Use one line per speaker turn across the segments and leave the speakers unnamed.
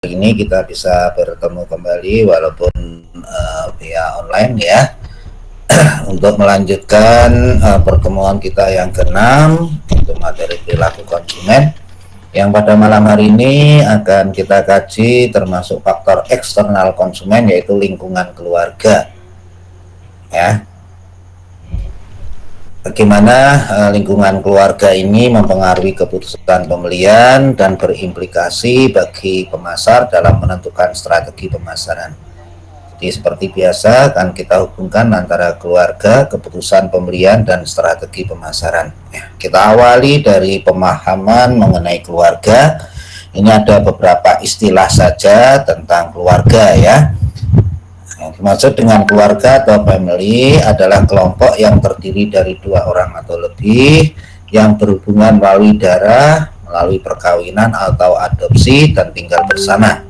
ini kita bisa bertemu kembali walaupun via online ya untuk melanjutkan pertemuan kita yang ke-6 untuk materi perilaku konsumen yang pada malam hari ini akan kita kaji termasuk faktor eksternal konsumen yaitu lingkungan keluarga ya. Bagaimana lingkungan keluarga ini mempengaruhi keputusan pembelian dan berimplikasi bagi pemasar dalam menentukan strategi pemasaran. Jadi seperti biasa akan kita hubungkan antara keluarga, keputusan pembelian, dan strategi pemasaran. Ya, kita awali dari pemahaman mengenai keluarga. Ini ada beberapa istilah saja tentang keluarga ya. Yang dimaksud dengan keluarga atau family adalah kelompok yang terdiri dari 2 orang atau lebih yang berhubungan melalui darah, melalui perkawinan atau adopsi dan tinggal bersama.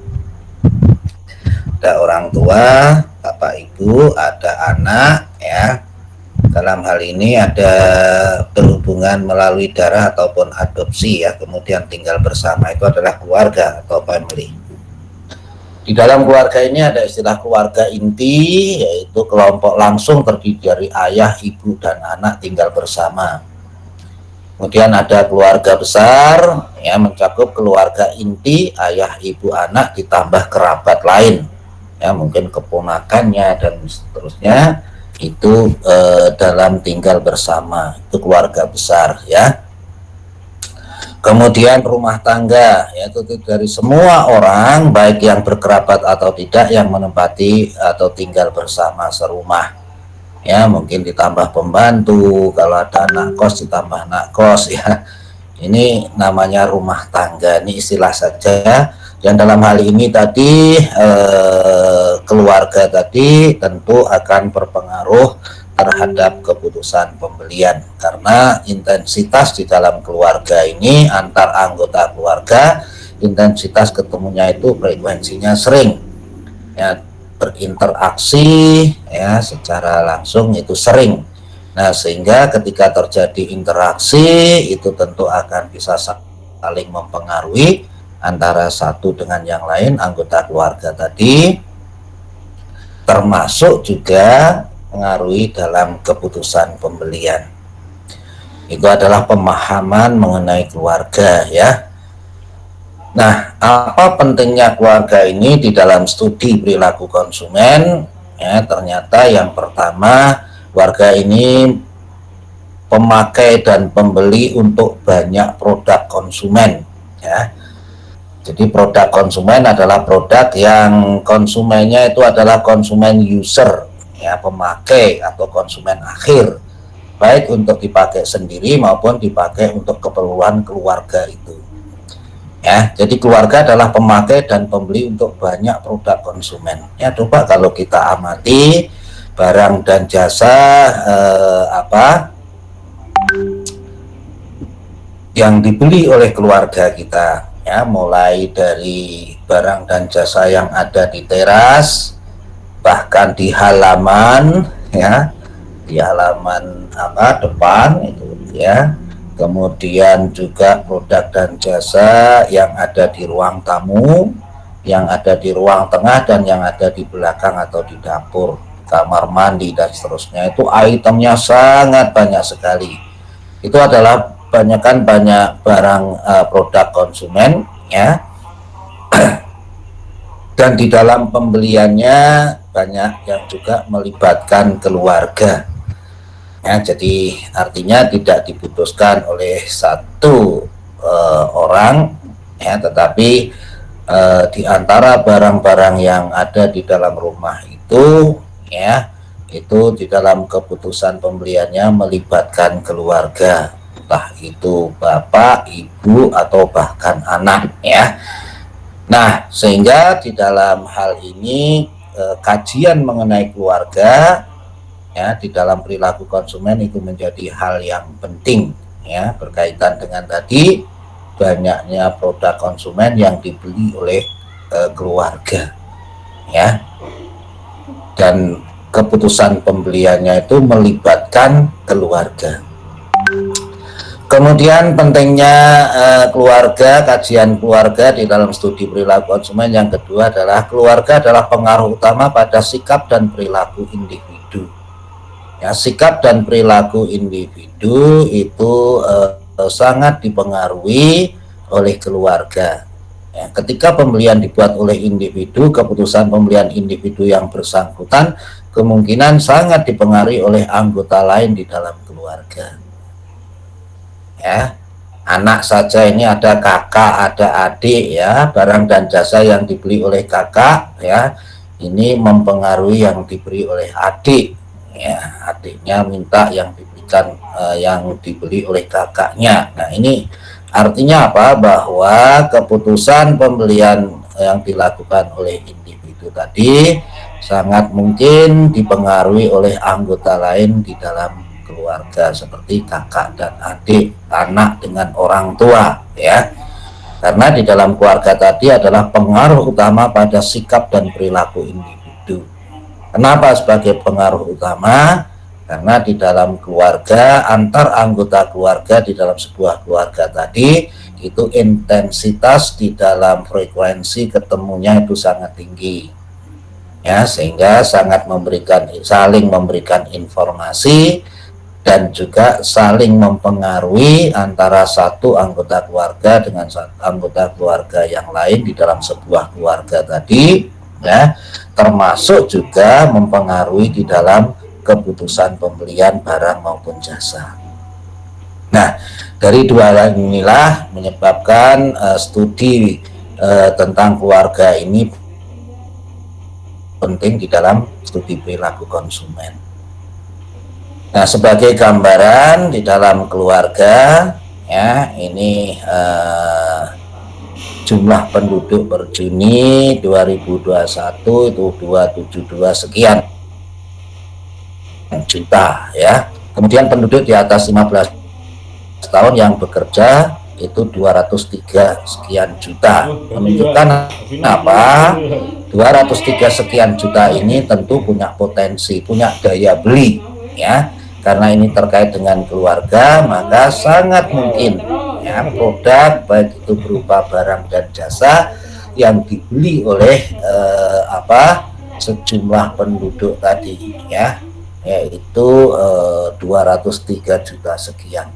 Ada orang tua, bapak ibu, ada anak ya. Dalam hal ini ada berhubungan melalui darah ataupun adopsi ya, kemudian tinggal bersama, itu adalah keluarga atau family. Di dalam keluarga ini ada istilah keluarga inti, yaitu kelompok langsung terdiri dari ayah, ibu, dan anak tinggal bersama. Kemudian ada keluarga besar, ya, mencakup keluarga inti, ayah, ibu, anak, ditambah kerabat lain, ya, mungkin keponakannya dan seterusnya, itu dalam tinggal bersama, itu keluarga besar, ya. Kemudian rumah tangga, yaitu dari semua orang baik yang berkerabat atau tidak yang menempati atau tinggal bersama serumah. Ya, mungkin ditambah pembantu, kalau ada anak kos ditambah anak kos ya. Ini namanya rumah tangga, ini istilah saja. Dan dalam hal ini tadi keluarga tadi tentu akan berpengaruh terhadap keputusan pembelian karena intensitas di dalam keluarga ini antar anggota keluarga, intensitas ketemunya itu frekuensinya sering ya, berinteraksi ya secara langsung itu sering. Nah, sehingga ketika terjadi interaksi itu tentu akan bisa saling mempengaruhi antara satu dengan yang lain anggota keluarga tadi, termasuk juga mengaruhi dalam keputusan pembelian. Itu adalah pemahaman mengenai keluarga ya. Nah, apa pentingnya keluarga ini di dalam studi perilaku konsumen? Ya, ternyata yang pertama, keluarga ini pemakai dan pembeli untuk banyak produk konsumen ya. Jadi produk konsumen adalah produk yang konsumennya itu adalah konsumen user ya, pemakai atau konsumen akhir, baik untuk dipakai sendiri maupun dipakai untuk keperluan keluarga itu ya. Jadi keluarga adalah pemakai dan pembeli untuk banyak produk konsumen ya. Coba kalau kita amati barang dan jasa yang dibeli oleh keluarga kita ya, mulai dari barang dan jasa yang ada di teras, bahkan di halaman ya, di halaman depan itu ya, kemudian juga produk dan jasa yang ada di ruang tamu, yang ada di ruang tengah, dan yang ada di belakang atau di dapur, kamar mandi dan seterusnya. Itu itemnya sangat banyak sekali. Itu adalah banyak barang produk konsumen ya. Dan di dalam pembeliannya banyak yang juga melibatkan keluarga ya, jadi artinya tidak diputuskan oleh satu orang ya, tetapi di antara barang-barang yang ada di dalam rumah itu ya, itu di dalam keputusan pembeliannya melibatkan keluarga, entah itu bapak, ibu, atau bahkan anak ya. Nah, sehingga di dalam hal ini kajian mengenai keluarga ya di dalam perilaku konsumen itu menjadi hal yang penting ya, berkaitan dengan tadi banyaknya produk konsumen yang dibeli oleh keluarga ya, dan keputusan pembeliannya itu melibatkan keluarga. Kemudian pentingnya keluarga, kajian keluarga di dalam studi perilaku konsumen. Yang kedua adalah keluarga adalah pengaruh utama pada sikap dan perilaku individu. Ya, sikap dan perilaku individu itu sangat dipengaruhi oleh keluarga. Ya, ketika pembelian dibuat oleh individu, keputusan pembelian individu yang bersangkutan kemungkinan sangat dipengaruhi oleh anggota lain di dalam keluarga. Ya, anak saja ini ada kakak, ada adik, ya, barang dan jasa yang dibeli oleh kakak, ya, ini mempengaruhi yang dibeli oleh adik, ya, adiknya minta yang dibelikan yang dibeli oleh kakaknya. Nah, ini artinya apa? Bahwa keputusan pembelian yang dilakukan oleh individu tadi sangat mungkin dipengaruhi oleh anggota lain di dalam keluarga, seperti kakak dan adik, anak dengan orang tua, ya. Karena di dalam keluarga tadi adalah pengaruh utama pada sikap dan perilaku individu. Kenapa sebagai pengaruh utama? Karena di dalam keluarga, antar anggota keluarga di dalam sebuah keluarga tadi itu intensitas di dalam frekuensi ketemunya itu sangat tinggi, ya, sehingga sangat saling memberikan informasi dan juga saling mempengaruhi antara satu anggota keluarga dengan anggota keluarga yang lain di dalam sebuah keluarga tadi, ya, termasuk juga mempengaruhi di dalam keputusan pembelian barang maupun jasa. Nah, dari dua hal inilah menyebabkan studi tentang keluarga ini penting di dalam studi perilaku konsumen. Nah, sebagai gambaran di dalam keluarga, ya, ini jumlah penduduk per Juni 2021 itu 272 sekian juta, ya. Kemudian penduduk di atas 15 tahun yang bekerja itu 203 sekian juta. Menunjukkan apa? 203 sekian juta ini tentu punya potensi, punya daya beli, ya. Karena ini terkait dengan keluarga, maka sangat mungkin, ya, produk baik itu berupa barang dan jasa yang dibeli oleh sejumlah penduduk tadi, ya, yaitu 203 juta sekian.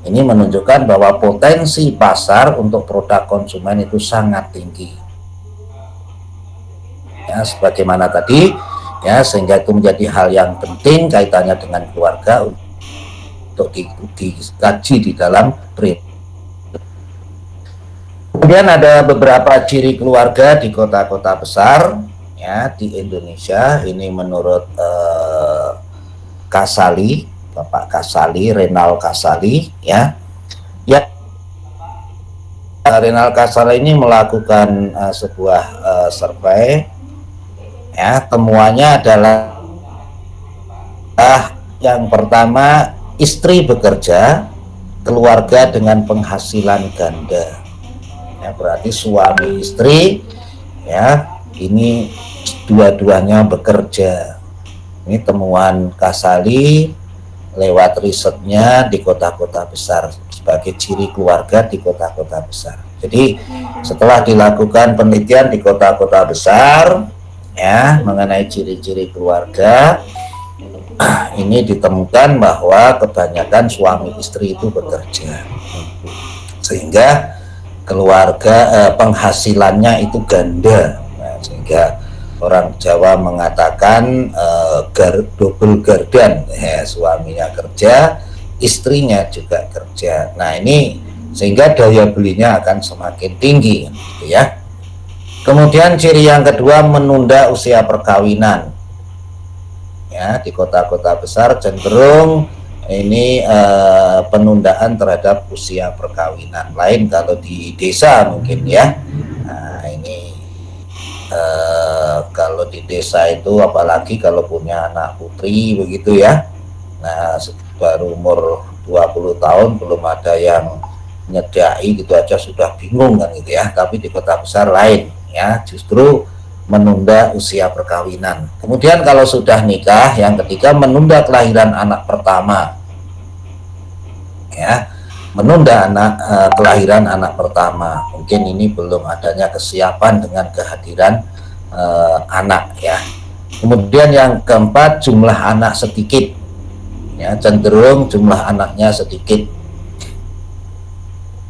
Ini menunjukkan bahwa potensi pasar untuk produk konsumen itu sangat tinggi, ya, sebagaimana tadi, ya, sehingga itu menjadi hal yang penting kaitannya dengan keluarga untuk dikaji di dalam perilaku. Kemudian ada beberapa ciri keluarga di kota-kota besar, ya, di Indonesia. Ini menurut Kasali, Bapak Kasali, Renal Kasali, ya. Renal Kasali ini melakukan sebuah survei. Ya, temuannya adalah yang pertama, istri bekerja, keluarga dengan penghasilan ganda. Ya, berarti suami istri, ya, ini dua-duanya bekerja. Ini temuan Kasali lewat risetnya di kota-kota besar sebagai ciri keluarga di kota-kota besar. Jadi setelah dilakukan penelitian di kota-kota besar, ya, mengenai ciri-ciri keluarga, ini ditemukan bahwa kebanyakan suami istri itu bekerja, sehingga keluarga penghasilannya itu ganda. Nah, sehingga orang Jawa mengatakan double gardan, ya, suaminya kerja, istrinya juga kerja. Nah, ini sehingga daya belinya akan semakin tinggi, gitu, ya. Kemudian ciri yang kedua, menunda usia perkawinan. Ya, di kota-kota besar cenderung ini penundaan terhadap usia perkawinan. Lain kalau di desa mungkin, ya. Nah, ini kalau di desa itu apalagi kalau punya anak putri begitu, ya. Nah, baru umur 20 tahun belum ada yang nyedai gitu aja sudah bingung kan, gitu, ya. Tapi di kota besar lain, ya, justru menunda usia perkawinan. Kemudian kalau sudah nikah, yang ketiga menunda kelahiran anak pertama. ya, menunda kelahiran anak pertama. Mungkin ini belum adanya kesiapan dengan kehadiran anak ya. Kemudian yang keempat, jumlah anak sedikit ya, cenderung jumlah anaknya sedikit.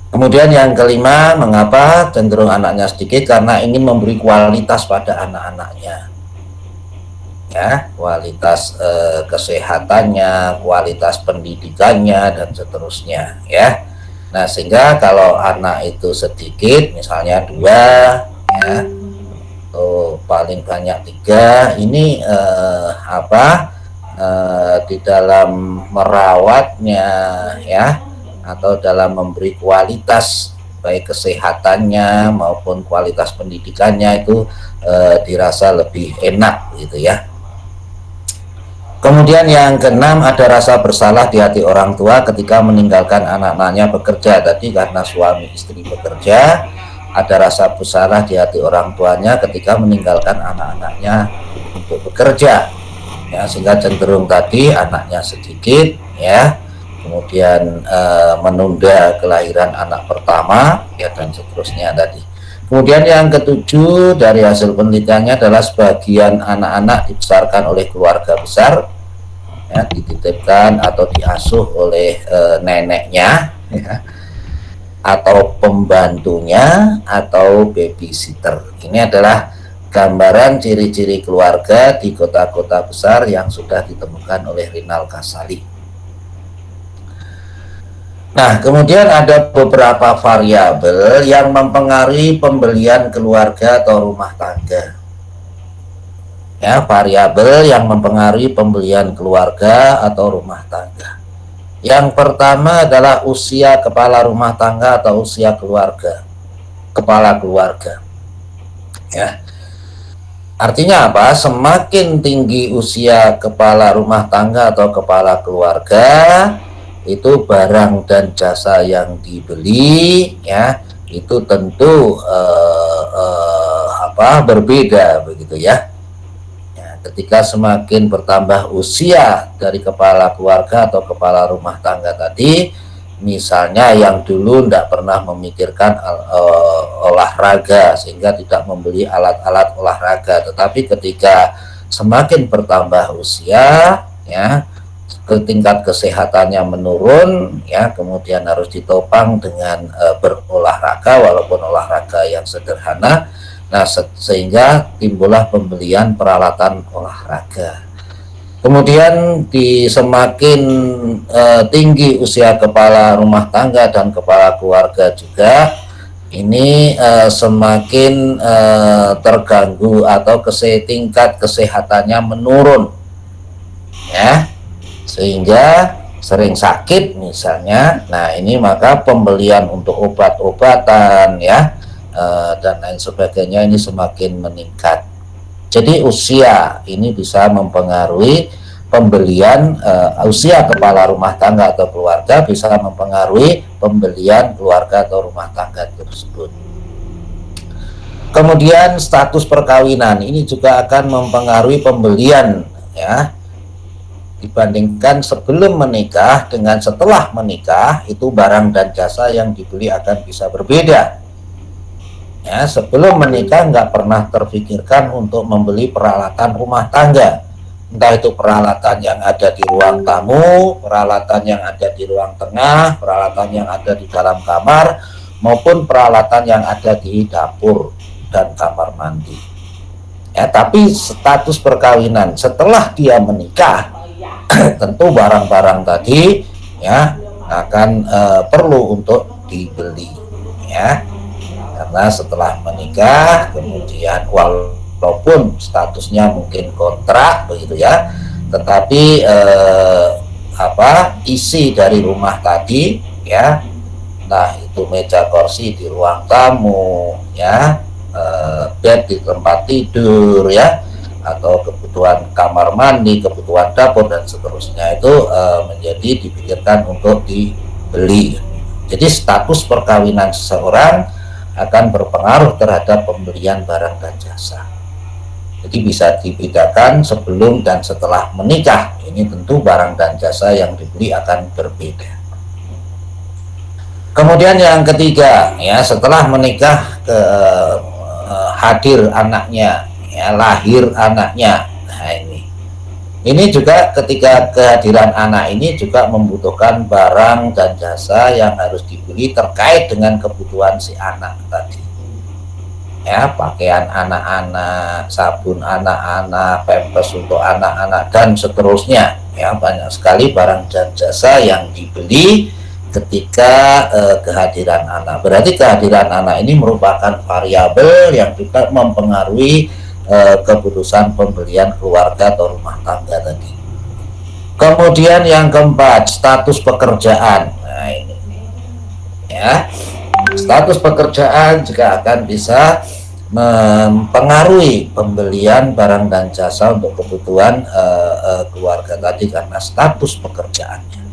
Kemudian yang kelima, mengapa cenderung anaknya sedikit? Karena ingin memberi kualitas pada anak-anaknya ya, kualitas kesehatannya, kualitas pendidikannya, dan seterusnya ya. Nah, sehingga kalau anak itu sedikit, misalnya 2 ya, atau paling banyak 3, ini di dalam merawatnya ya, atau dalam memberi kualitas baik kesehatannya maupun kualitas pendidikannya itu dirasa lebih enak gitu ya. Kemudian yang keenam, ada rasa bersalah di hati orang tua ketika meninggalkan anak-anaknya bekerja. Tadi karena suami istri bekerja, ada rasa bersalah di hati orang tuanya ketika meninggalkan anak-anaknya untuk bekerja ya, sehingga cenderung tadi anaknya sedikit ya, kemudian menunda kelahiran anak pertama ya, dan seterusnya tadi. Kemudian yang ketujuh, dari hasil penelitiannya adalah sebagian anak-anak dibesarkan oleh keluarga besar ya, dititipkan atau diasuh oleh neneknya ya, atau pembantunya atau babysitter. Ini adalah gambaran ciri-ciri keluarga di kota-kota besar yang sudah ditemukan oleh Rinal Kasali. Nah, kemudian ada beberapa variabel yang mempengaruhi pembelian keluarga atau rumah tangga. Ya, variabel yang mempengaruhi pembelian keluarga atau rumah tangga. Yang pertama adalah usia kepala rumah tangga atau usia keluarga. Kepala keluarga. Ya. Artinya apa? Semakin tinggi usia kepala rumah tangga atau kepala keluarga, itu barang dan jasa yang dibeli ya, itu tentu berbeda begitu ya. Ketika semakin bertambah usia dari kepala keluarga atau kepala rumah tangga tadi, misalnya yang dulu tidak pernah memikirkan olahraga sehingga tidak membeli alat-alat olahraga, tetapi ketika semakin bertambah usia ya, tingkat kesehatannya menurun ya, kemudian harus ditopang dengan berolahraga walaupun olahraga yang sederhana. Nah, sehingga timbullah pembelian peralatan olahraga. Kemudian di semakin tinggi usia kepala rumah tangga dan kepala keluarga juga, ini semakin terganggu atau tingkat kesehatannya menurun ya, sehingga sering sakit misalnya. Nah, ini maka pembelian untuk obat-obatan ya dan lain sebagainya ini semakin meningkat. Jadi usia ini bisa mempengaruhi pembelian usia kepala rumah tangga atau keluarga, bisa mempengaruhi pembelian keluarga atau rumah tangga tersebut. Kemudian status perkawinan ini juga akan mempengaruhi pembelian ya, dibandingkan sebelum menikah dengan setelah menikah, itu barang dan jasa yang dibeli akan bisa berbeda. Ya, sebelum menikah nggak pernah terpikirkan untuk membeli peralatan rumah tangga, entah itu peralatan yang ada di ruang tamu, peralatan yang ada di ruang tengah, peralatan yang ada di dalam kamar, maupun peralatan yang ada di dapur dan kamar mandi. Ya, tapi status perkawinan setelah dia menikah, tentu barang-barang tadi ya akan perlu untuk dibeli ya, karena setelah menikah kemudian walaupun statusnya mungkin kontrak begitu ya, tetapi isi dari rumah tadi ya, nah itu meja kursi di ruang tamu ya, bed di tempat tidur ya, atau kebutuhan kamar mandi, kebutuhan dapur dan seterusnya, itu menjadi dipikirkan untuk dibeli. Jadi status perkawinan seseorang akan berpengaruh terhadap pembelian barang dan jasa. Jadi bisa dibedakan sebelum dan setelah menikah. Ini tentu barang dan jasa yang dibeli akan berbeda. Kemudian yang ketiga, ya, setelah menikah hadir anaknya, ya, lahir anaknya. Nah, ini juga ketika kehadiran anak ini juga membutuhkan barang dan jasa yang harus dibeli terkait dengan kebutuhan si anak tadi. Ya, pakaian anak-anak, sabun anak-anak, pampers untuk anak-anak, dan seterusnya. Ya, banyak sekali barang dan jasa yang dibeli ketika kehadiran anak. Berarti kehadiran anak ini merupakan variabel yang juga mempengaruhi keputusan pembelian keluarga atau rumah tangga tadi. Kemudian yang keempat, status pekerjaan. Nah, ini ya, status pekerjaan juga akan bisa mempengaruhi pembelian barang dan jasa untuk kebutuhan keluarga tadi karena status pekerjaannya.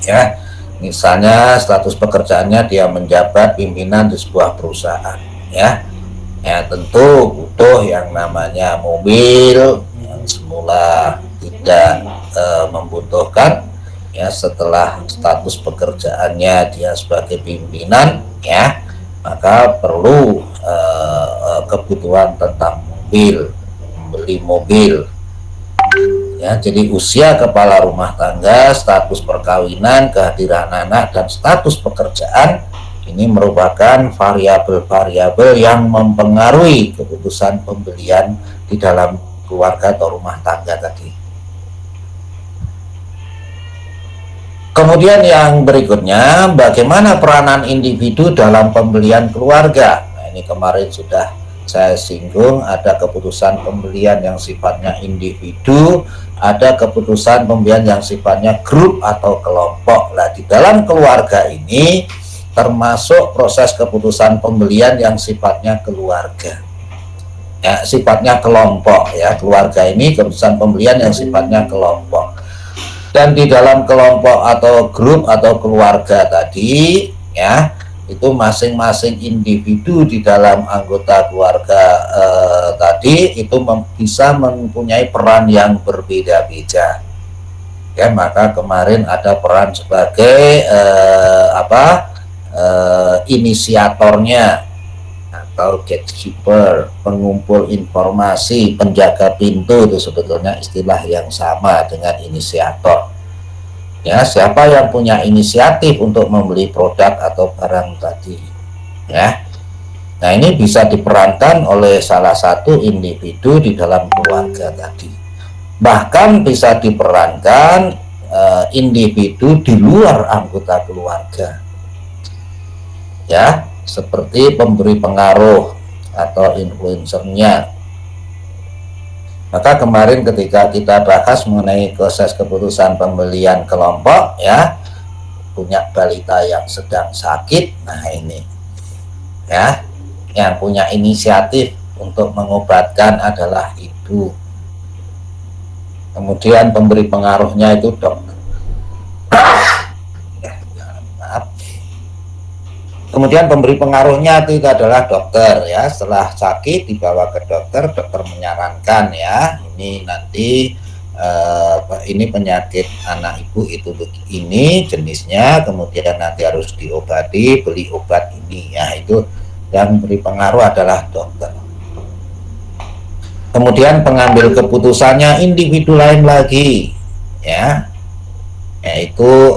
Ya, misalnya status pekerjaannya dia menjabat pimpinan di sebuah perusahaan, ya tentu butuh yang namanya mobil yang semula tidak membutuhkan, ya setelah status pekerjaannya dia sebagai pimpinan, ya maka perlu kebutuhan tentang mobil, membeli mobil. Ya, jadi usia kepala rumah tangga, status perkawinan, kehadiran anak, dan status pekerjaan ini merupakan variabel-variabel yang mempengaruhi keputusan pembelian di dalam keluarga atau rumah tangga tadi. Kemudian yang berikutnya, bagaimana peranan individu dalam pembelian keluarga. Nah, ini kemarin sudah saya singgung, ada keputusan pembelian yang sifatnya individu, ada keputusan pembelian yang sifatnya grup atau kelompok. Nah, di dalam keluarga ini termasuk proses keputusan pembelian yang sifatnya keluarga, ya sifatnya kelompok, ya keluarga ini keputusan pembelian yang sifatnya kelompok. Dan di dalam kelompok atau grup atau keluarga tadi, ya itu masing-masing individu di dalam anggota keluarga tadi itu bisa mempunyai peran yang berbeda-beda. Ya, maka kemarin ada peran sebagai inisiatornya atau gatekeeper, pengumpul informasi, penjaga pintu, itu sebetulnya istilah yang sama dengan inisiator. Ya, siapa yang punya inisiatif untuk membeli produk atau barang tadi, ya. Nah, ini bisa diperankan oleh salah satu individu di dalam keluarga tadi. Bahkan bisa diperankan individu di luar anggota keluarga, ya, seperti pemberi pengaruh atau influencernya. Maka kemarin ketika kita bahas mengenai proses keputusan pembelian kelompok, ya punya balita yang sedang sakit, nah ini ya yang punya inisiatif untuk mengobatkan adalah ibu. Kemudian pemberi pengaruhnya itu dokter. Kemudian pemberi pengaruhnya itu adalah dokter, ya. Setelah sakit dibawa ke dokter, dokter menyarankan, ya ini nanti ini penyakit anak ibu itu ini jenisnya, kemudian nanti harus diobati, beli obat ini, ya itu yang beri pengaruh adalah dokter. Kemudian pengambil keputusannya individu lain lagi, ya yaitu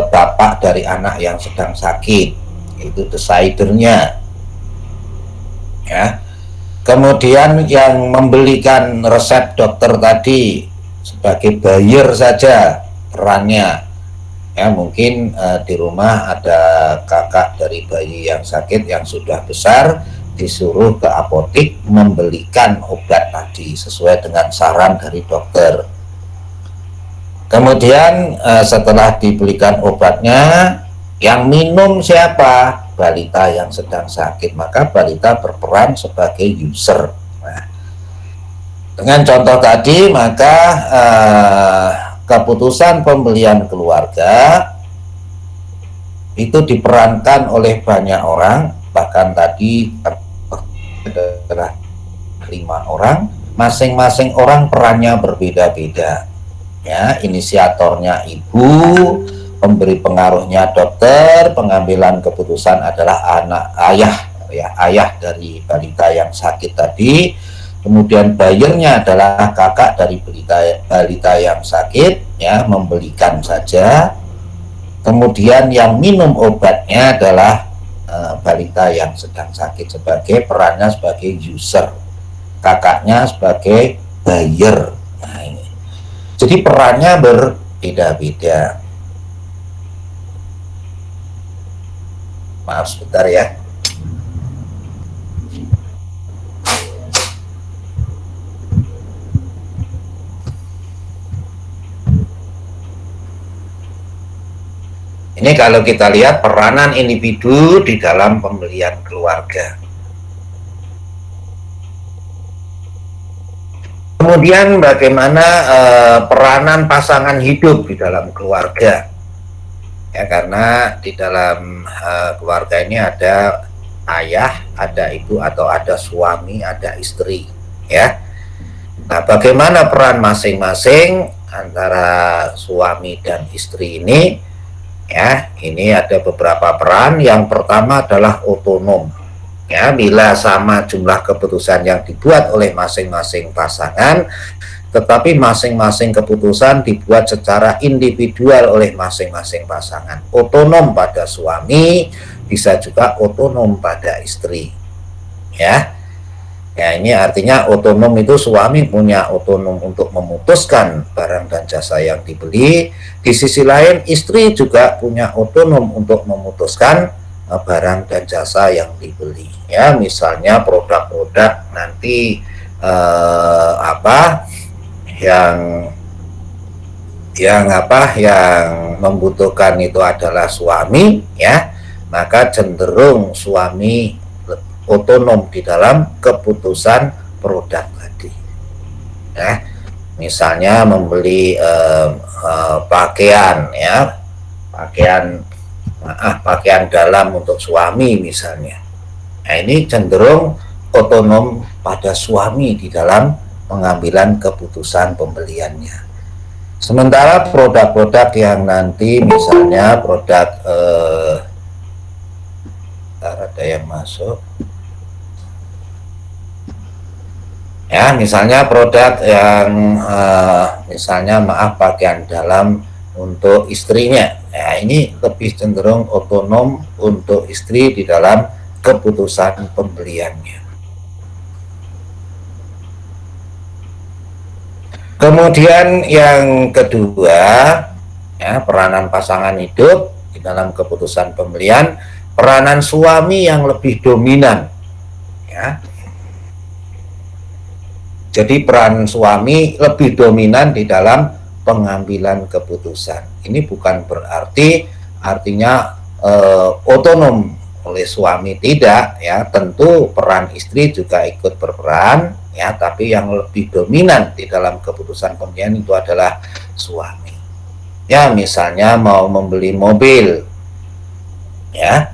bapak dari anak yang sedang sakit, itu decidernya, ya. Kemudian yang membelikan resep dokter tadi sebagai buyer saja perannya, ya mungkin di rumah ada kakak dari bayi yang sakit yang sudah besar, disuruh ke apotik membelikan obat tadi sesuai dengan saran dari dokter. Kemudian setelah dibelikan obatnya, yang minum siapa? Balita yang sedang sakit, maka balita berperan sebagai user. Nah, dengan contoh tadi, maka keputusan pembelian keluarga itu diperankan oleh banyak orang, bahkan tadi adalah 5 orang, masing-masing orang perannya berbeda-beda. Ya, inisiatornya ibu, pemberi pengaruhnya dokter, pengambilan keputusan adalah ayah, ya, ayah dari balita yang sakit tadi. Kemudian bayarnya adalah kakak dari balita yang sakit, ya, membelikan saja. Kemudian yang minum obatnya adalah balita yang sedang sakit, sebagai perannya sebagai user, kakaknya sebagai buyer. Nah, ini. Jadi perannya berbeda-beda. Maaf sebentar ya. Ini kalau kita lihat peranan individu di dalam pembelian keluarga. Kemudian bagaimana peranan pasangan hidup di dalam keluarga? Ya, karena di dalam keluarga ini ada ayah, ada ibu, atau ada suami, ada istri, ya. Nah, bagaimana peran masing-masing antara suami dan istri ini? Ya, ini ada beberapa peran. Yang pertama adalah otonom. Ya, bila sama jumlah keputusan yang dibuat oleh masing-masing pasangan, tetapi masing-masing keputusan dibuat secara individual oleh masing-masing pasangan. Otonom pada suami, bisa juga otonom pada istri. Ya. Ya, ini artinya otonom itu suami punya otonom untuk memutuskan barang dan jasa yang dibeli. Di sisi lain istri juga punya otonom untuk memutuskan barang dan jasa yang dibeli. Ya, misalnya produk-produk nanti yang membutuhkan itu adalah suami, ya, maka cenderung suami otonom di dalam keputusan produk tadi. Ya, misalnya membeli pakaian, ya, pakaian dalam untuk suami misalnya. Nah, ini cenderung otonom pada suami di dalam pengambilan keputusan pembeliannya. Sementara produk-produk yang nanti misalnya produk ada yang masuk. Ya, misalnya produk yang misalnya pakaian dalam untuk istrinya. Ya, ini lebih cenderung otonom untuk istri di dalam keputusan pembeliannya. Kemudian yang kedua, ya, peranan pasangan hidup di dalam keputusan pembelian, peranan suami yang lebih dominan. Ya. Jadi peran suami lebih dominan di dalam pengambilan keputusan. Ini bukan berarti artinya otonom oleh suami, tidak, ya. Tentu peran istri juga ikut berperan, ya, tapi yang lebih dominan di dalam keputusan pembelian itu adalah suami. Ya, misalnya mau membeli mobil, ya,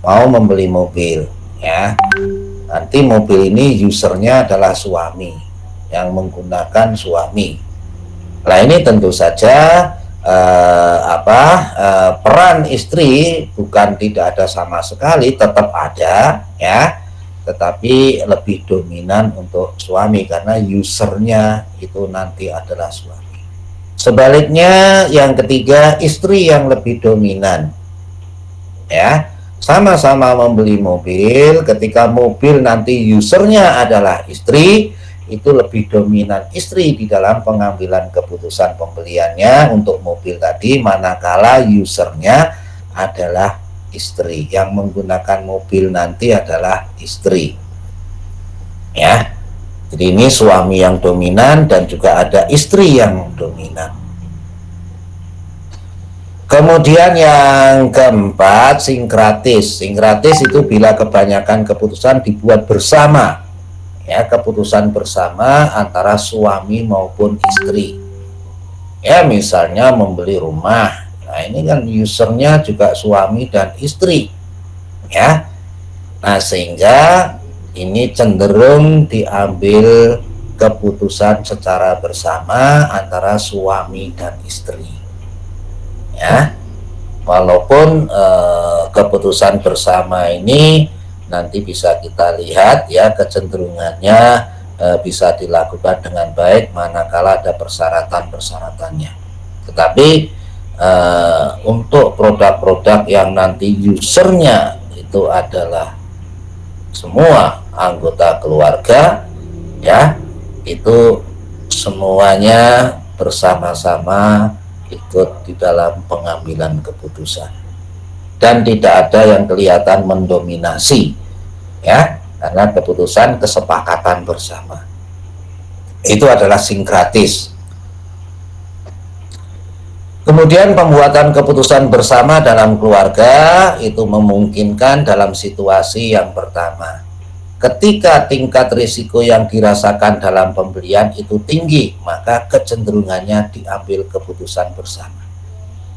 mau membeli mobil, ya. Nanti mobil ini usernya adalah suami, yang menggunakan suami. Nah, ini tentu saja peran istri bukan tidak ada sama sekali, tetap ada, ya, tetapi lebih dominan untuk suami karena usernya itu nanti adalah suami. Sebaliknya yang ketiga, istri yang lebih dominan. Ya, sama-sama membeli mobil, ketika mobil nanti usernya adalah istri, itu lebih dominan istri di dalam pengambilan keputusan pembeliannya untuk mobil tadi, manakala usernya adalah istri, yang menggunakan mobil nanti adalah istri. Ya, jadi ini suami yang dominan dan juga ada istri yang dominan. Kemudian yang keempat, sinkratis. Sinkratis itu bila kebanyakan keputusan dibuat bersama, ya, keputusan bersama antara suami maupun istri. Ya, misalnya membeli rumah. Nah, ini kan usernya juga suami dan istri, ya. Nah, sehingga ini cenderung diambil keputusan secara bersama antara suami dan istri. Ya. Walaupun keputusan bersama ini nanti bisa kita lihat ya kecenderungannya bisa dilakukan dengan baik manakala ada persyaratan-persyaratannya. Tetapi untuk produk-produk yang nanti usernya itu adalah semua anggota keluarga, ya, itu semuanya bersama-sama ikut di dalam pengambilan keputusan dan tidak ada yang kelihatan mendominasi, ya, karena keputusan kesepakatan bersama itu adalah sinkratis. Kemudian pembuatan keputusan bersama dalam keluarga itu memungkinkan dalam situasi yang pertama, ketika tingkat risiko yang dirasakan dalam pembelian itu tinggi, maka kecenderungannya diambil keputusan bersama.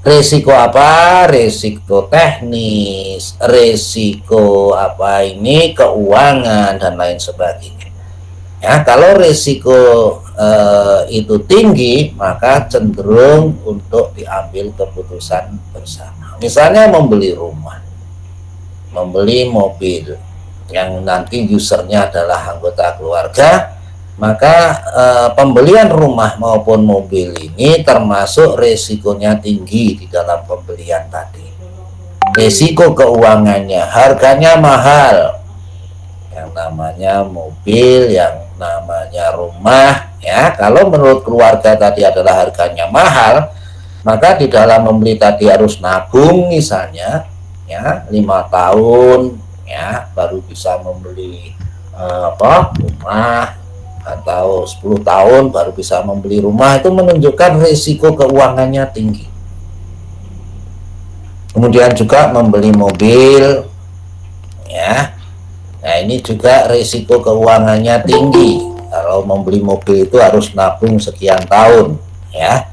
Risiko apa? Risiko teknis, risiko apa ini, keuangan dan lain sebagainya. Ya, kalau risiko itu tinggi, maka cenderung untuk diambil keputusan bersama. Misalnya membeli rumah, membeli mobil yang nanti usernya adalah anggota keluarga, maka pembelian rumah maupun mobil ini termasuk resikonya tinggi di dalam pembelian tadi. Risiko keuangannya, harganya mahal, yang namanya mobil, yang namanya rumah, ya. Kalau menurut keluarga tadi adalah harganya mahal, maka di dalam membeli tadi harus nabung misalnya, ya, 5 tahun, ya, baru bisa membeli rumah, atau 10 tahun baru bisa membeli rumah. Itu menunjukkan risiko keuangannya tinggi. Kemudian juga membeli mobil, ya, nah ini juga risiko keuangannya tinggi. Kalau membeli mobil itu harus nabung sekian tahun, ya,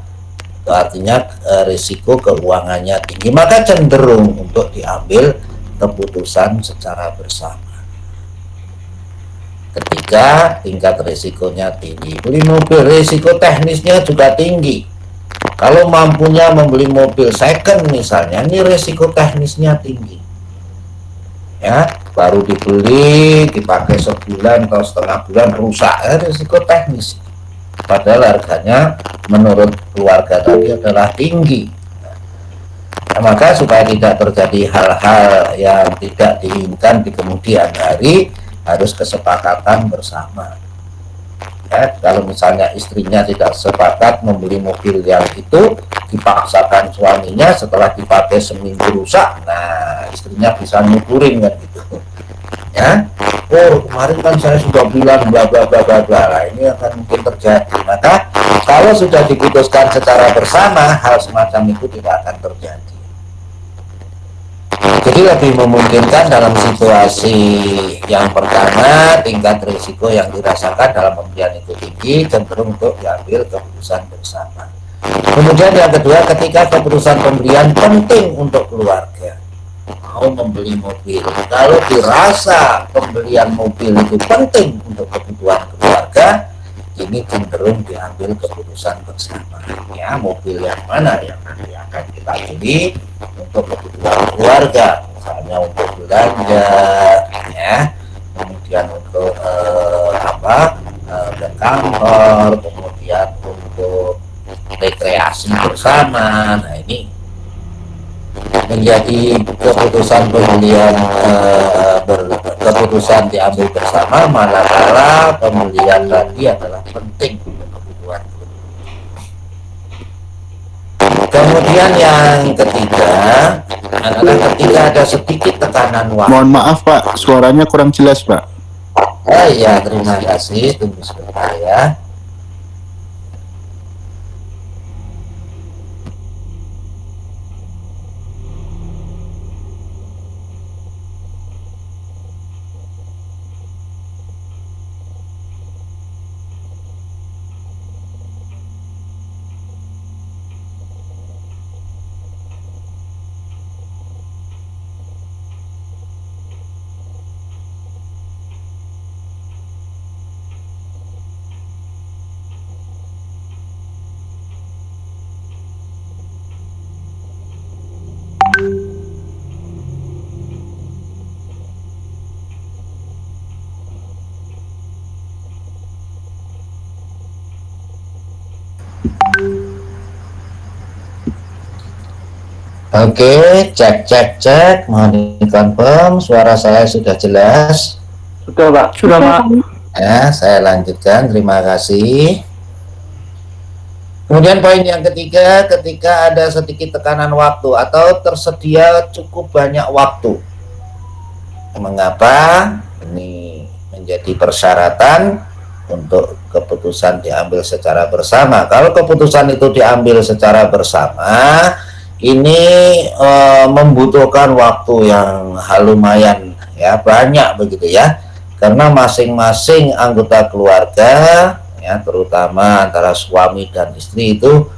itu artinya risiko keuangannya tinggi, maka cenderung untuk diambil keputusan secara bersama. Ketika tingkat risikonya tinggi, beli mobil risiko teknisnya juga tinggi. Kalau mampunya membeli mobil second misalnya, ini risiko teknisnya tinggi, ya, baru dibeli dipakai sebulan atau setengah bulan rusak, risiko teknis, padahal harganya menurut keluarga tadi adalah tinggi. Nah, maka supaya tidak terjadi hal-hal yang tidak diinginkan di kemudian hari, harus kesepakatan bersama. Ya, kalau misalnya istrinya tidak sepakat membeli mobil yang itu, dipaksakan suaminya, setelah dipakai seminggu rusak, nah istrinya bisa nyukurin kan gitu, ya, oh kemarin kan saya sudah bilang bla bla bla bla bla. Nah, ini akan mungkin terjadi. Maka kalau sudah diputuskan secara bersama, hal semacam itu tidak akan terjadi. Jadi lebih memungkinkan dalam situasi yang pertama, tingkat risiko yang dirasakan dalam pembelian itu tinggi, cenderung untuk diambil keputusan bersama. Kemudian yang kedua, ketika keputusan pembelian penting untuk keluarga, mau membeli mobil, kalau dirasa pembelian mobil itu penting untuk kebutuhan keluarga, ini cenderung diambil keputusan bersama. Ya, mobil yang mana yang nanti akan kita beli untuk kebutuhan keluarga, misalnya untuk belanja, ya, kemudian untuk ke kantor, kemudian untuk rekreasi bersama. Nah, ini menjadi keputusan pembelian keputusan diambil bersama manakala pembelian tadi adalah penting untuk kebutuhan. Kemudian yang ketiga adalah ketika ada sedikit tekanan waktu.
Mohon maaf Pak, suaranya kurang jelas Pak.
Ya, terima kasih, tunggu sebentar ya. Oke, cek cek cek, mohon dikonfirm suara saya sudah jelas.
Sudah Pak. Sudah Pak.
Ya, saya lanjutkan. Terima kasih. Kemudian poin yang ketiga, ketika ada sedikit tekanan waktu atau tersedia cukup banyak waktu. Mengapa ini menjadi persyaratan untuk keputusan diambil secara bersama? Kalau keputusan itu diambil secara bersama, ini membutuhkan waktu yang lumayan ya, banyak begitu ya, karena masing-masing anggota keluarga ya, terutama antara suami dan istri itu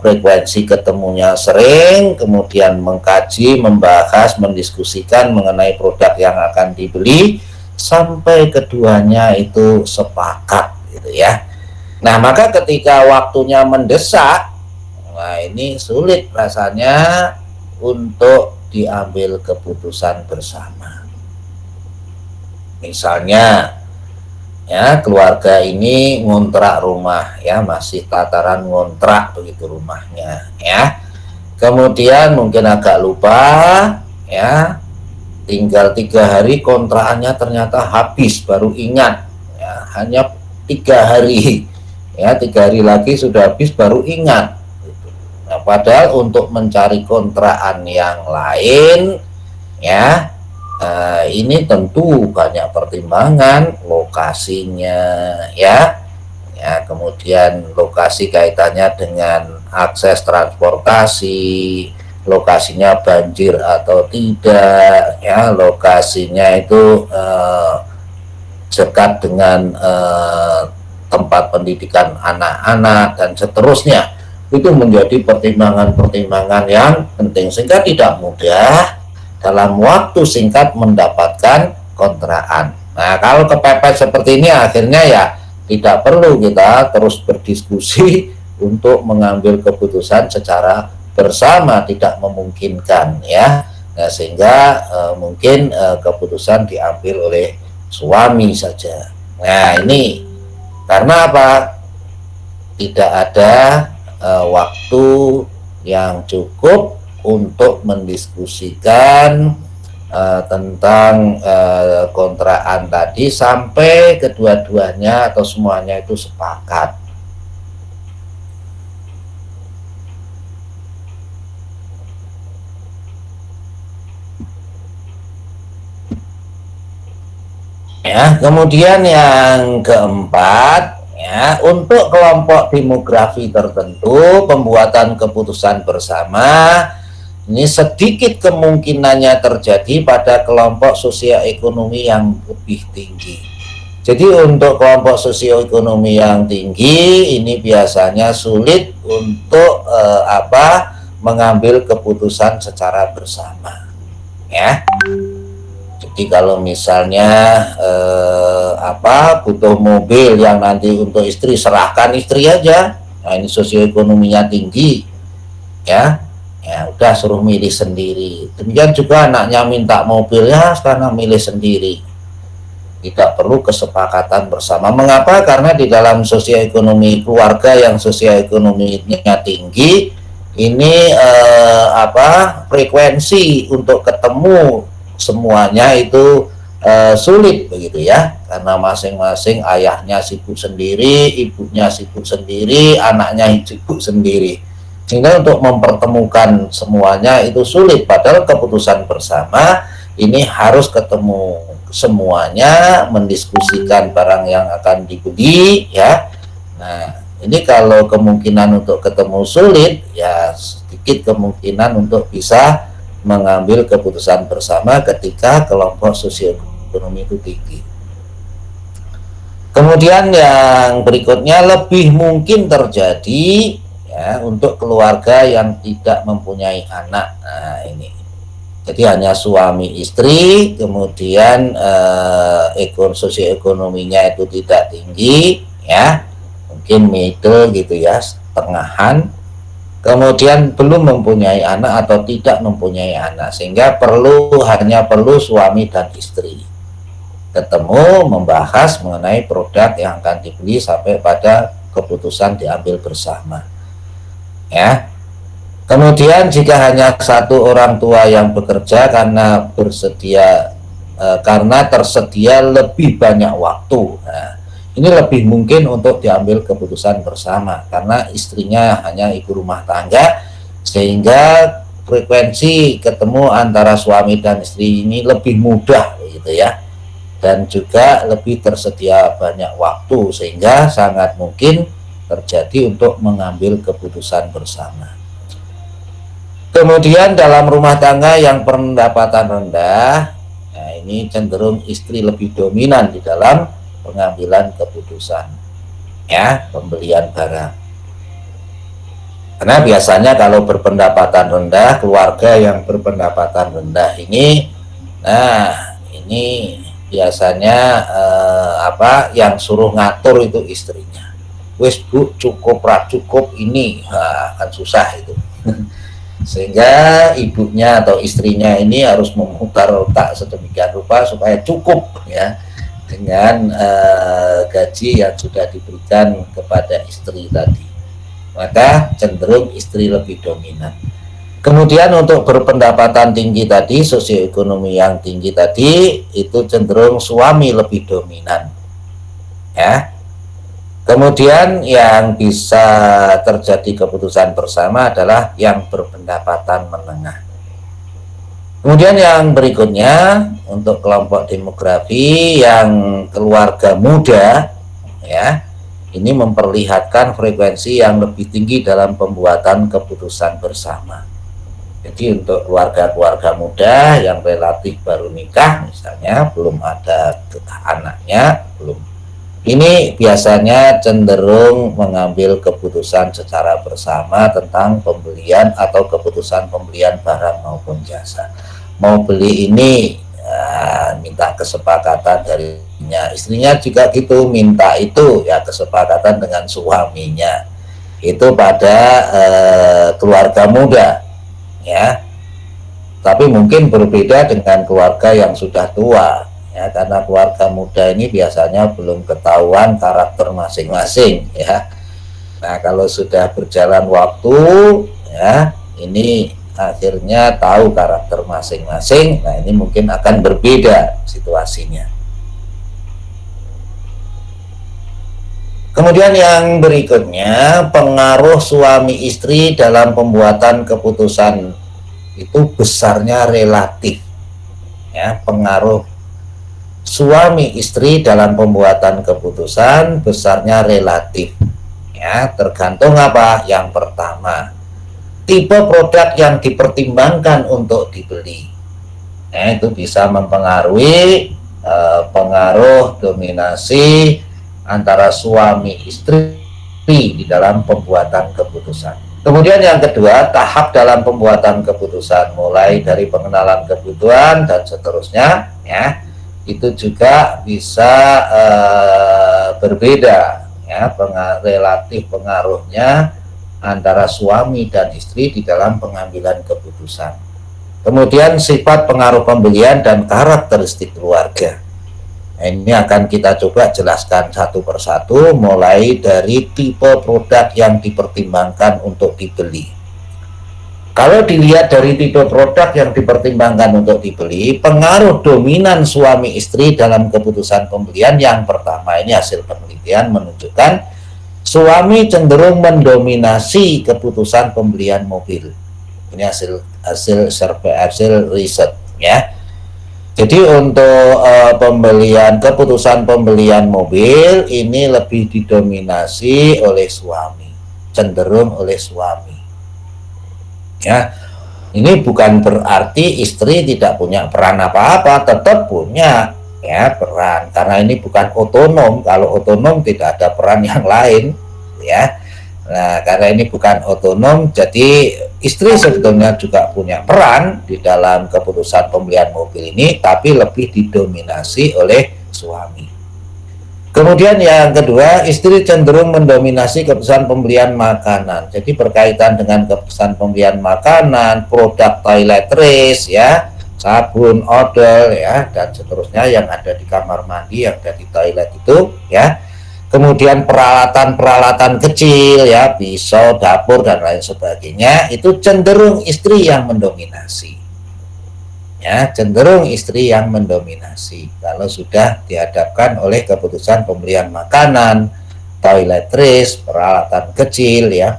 frekuensi ketemunya sering, kemudian mengkaji, membahas, mendiskusikan mengenai produk yang akan dibeli sampai keduanya itu sepakat gitu ya. Nah, maka ketika waktunya mendesak, nah ini sulit rasanya untuk diambil keputusan bersama. Misalnya ya, keluarga ini ngontrak rumah ya, masih tataran ngontrak begitu rumahnya ya, kemudian mungkin agak lupa ya, tinggal 3 hari kontrakannya ternyata habis, baru ingat ya, hanya 3 hari ya, 3 hari lagi sudah habis baru ingat. Nah, padahal untuk mencari kontrakan yang lain ya, ini tentu banyak pertimbangan, lokasinya ya, kemudian lokasi kaitannya dengan akses transportasi, lokasinya banjir atau tidak ya, lokasinya itu dekat dengan tempat pendidikan anak-anak dan seterusnya. Itu menjadi pertimbangan-pertimbangan yang penting, sehingga tidak mudah dalam waktu singkat mendapatkan kontrakan. Nah, kalau kepepet seperti ini akhirnya ya tidak perlu kita terus berdiskusi untuk mengambil keputusan secara bersama, tidak memungkinkan ya. Nah, sehingga mungkin keputusan diambil oleh suami saja. Nah, ini karena apa? Tidak ada waktu yang cukup untuk mendiskusikan tentang kontrakan tadi sampai kedua-duanya atau semuanya itu sepakat. Ya, kemudian yang keempat ya, untuk kelompok demografi tertentu pembuatan keputusan bersama ini sedikit kemungkinannya terjadi pada kelompok sosioekonomi yang lebih tinggi. Jadi untuk kelompok sosioekonomi yang tinggi ini biasanya sulit untuk mengambil keputusan secara bersama. Ya. Jadi kalau misalnya butuh mobil yang nanti untuk istri, serahkan istri aja. Nah, ini sosioekonominya tinggi. Ya udah suruh milih sendiri. Demikian juga anaknya minta mobilnya, sekarang milih sendiri, tidak perlu kesepakatan bersama. Mengapa? Karena di dalam sosioekonomi keluarga yang sosioekonominya tinggi ini frekuensi untuk ketemu semuanya itu sulit begitu ya, karena masing-masing ayahnya sibuk sendiri, ibunya sibuk sendiri, anaknya sibuk sendiri, sehingga untuk mempertemukan semuanya itu sulit. Padahal keputusan bersama ini harus ketemu semuanya, mendiskusikan barang yang akan dibeli ya. Nah, ini kalau kemungkinan untuk ketemu sulit ya, sedikit kemungkinan untuk bisa mengambil keputusan bersama ketika kelompok sosioekonomi itu tinggi. Kemudian yang berikutnya lebih mungkin terjadi ya untuk keluarga yang tidak mempunyai anak. Nah, ini jadi hanya suami istri, kemudian sosioekonominya itu tidak tinggi ya, mungkin middle gitu ya, setengahan, kemudian belum mempunyai anak atau tidak mempunyai anak, sehingga hanya perlu suami dan istri ketemu membahas mengenai produk yang akan dibeli sampai pada keputusan diambil bersama ya. Kemudian jika hanya satu orang tua yang bekerja karena tersedia lebih banyak waktu, nah, ini lebih mungkin untuk diambil keputusan bersama karena istrinya hanya ibu rumah tangga, sehingga frekuensi ketemu antara suami dan istri ini lebih mudah gitu ya, dan juga lebih tersedia banyak waktu sehingga sangat mungkin terjadi untuk mengambil keputusan bersama. Kemudian dalam rumah tangga yang pendapatan rendah, nah ini cenderung istri lebih dominan di dalam pengambilan keputusan, ya, pembelian barang. Karena biasanya kalau berpendapatan rendah, keluarga yang berpendapatan rendah ini, nah ini biasanya yang suruh ngatur itu istrinya. Wes bu, cukup cukup ini, kan susah itu. Sehingga ibunya atau istrinya ini harus memutar otak sedemikian rupa supaya cukup ya dengan gaji yang sudah diberikan kepada istri tadi. Maka cenderung istri lebih dominan. Kemudian untuk berpendapatan tinggi tadi, sosioekonomi yang tinggi tadi, itu cenderung suami lebih dominan, ya. Kemudian yang bisa terjadi keputusan bersama adalah yang berpendapatan menengah. Kemudian yang berikutnya untuk kelompok demografi yang keluarga muda, ya, ini memperlihatkan frekuensi yang lebih tinggi dalam pembuatan keputusan bersama. Jadi untuk keluarga-keluarga muda yang relatif baru nikah, misalnya belum ada anaknya, ini biasanya cenderung mengambil keputusan secara bersama tentang pembelian atau keputusan pembelian barang maupun jasa. Mau beli ini minta kesepakatan darinya, istrinya juga gitu minta itu, ya kesepakatan dengan suaminya. Itu pada keluarga muda, ya. Tapi mungkin berbeda dengan keluarga yang sudah tua. Ya, karena keluarga muda ini biasanya belum ketahuan karakter masing-masing, ya. Nah, kalau sudah berjalan waktu, ya, ini akhirnya tahu karakter masing-masing. Nah, ini mungkin akan berbeda situasinya. Kemudian yang berikutnya, pengaruh suami istri dalam pembuatan keputusan itu besarnya relatif, ya, pengaruh suami istri dalam pembuatan keputusan besarnya relatif, ya, tergantung apa? Yang pertama, tipe produk yang dipertimbangkan untuk dibeli. Nah, itu bisa mempengaruhi pengaruh dominasi antara suami istri di dalam pembuatan keputusan. Kemudian yang kedua, tahap dalam pembuatan keputusan, mulai dari pengenalan kebutuhan dan seterusnya, ya, itu juga bisa berbeda, ya, relatif pengaruhnya antara suami dan istri di dalam pengambilan keputusan. Kemudian sifat pengaruh pembelian dan karakteristik keluarga. Nah, ini akan kita coba jelaskan satu persatu, mulai dari tipe produk yang dipertimbangkan untuk dibeli. Kalau dilihat dari tipe produk yang dipertimbangkan untuk dibeli, pengaruh dominan suami istri dalam keputusan pembelian, yang pertama ini hasil penelitian menunjukkan suami cenderung mendominasi keputusan pembelian mobil. Ini hasil riset, ya. Jadi untuk keputusan pembelian mobil ini lebih didominasi oleh suami, cenderung oleh suami. Ya, ini bukan berarti istri tidak punya peran apa-apa, tetap punya, ya, peran, karena ini bukan otonom. Kalau otonom tidak ada peran yang lain, ya. Nah, karena ini bukan otonom, jadi istri sebetulnya juga punya peran di dalam keputusan pembelian mobil ini, tapi lebih didominasi oleh suami. Kemudian yang kedua, istri cenderung mendominasi keputusan pembelian makanan. Jadi berkaitan dengan keputusan pembelian makanan, produk toiletries, ya, sabun, odol, ya, dan seterusnya yang ada di kamar mandi, yang ada di toilet itu, ya. kemudian peralatan-peralatan kecil ya, pisau, dapur dan lain sebagainya, itu cenderung istri yang mendominasi. Ya, cenderung istri yang mendominasi kalau sudah dihadapkan oleh keputusan pembelian makanan, toiletries, peralatan kecil ya.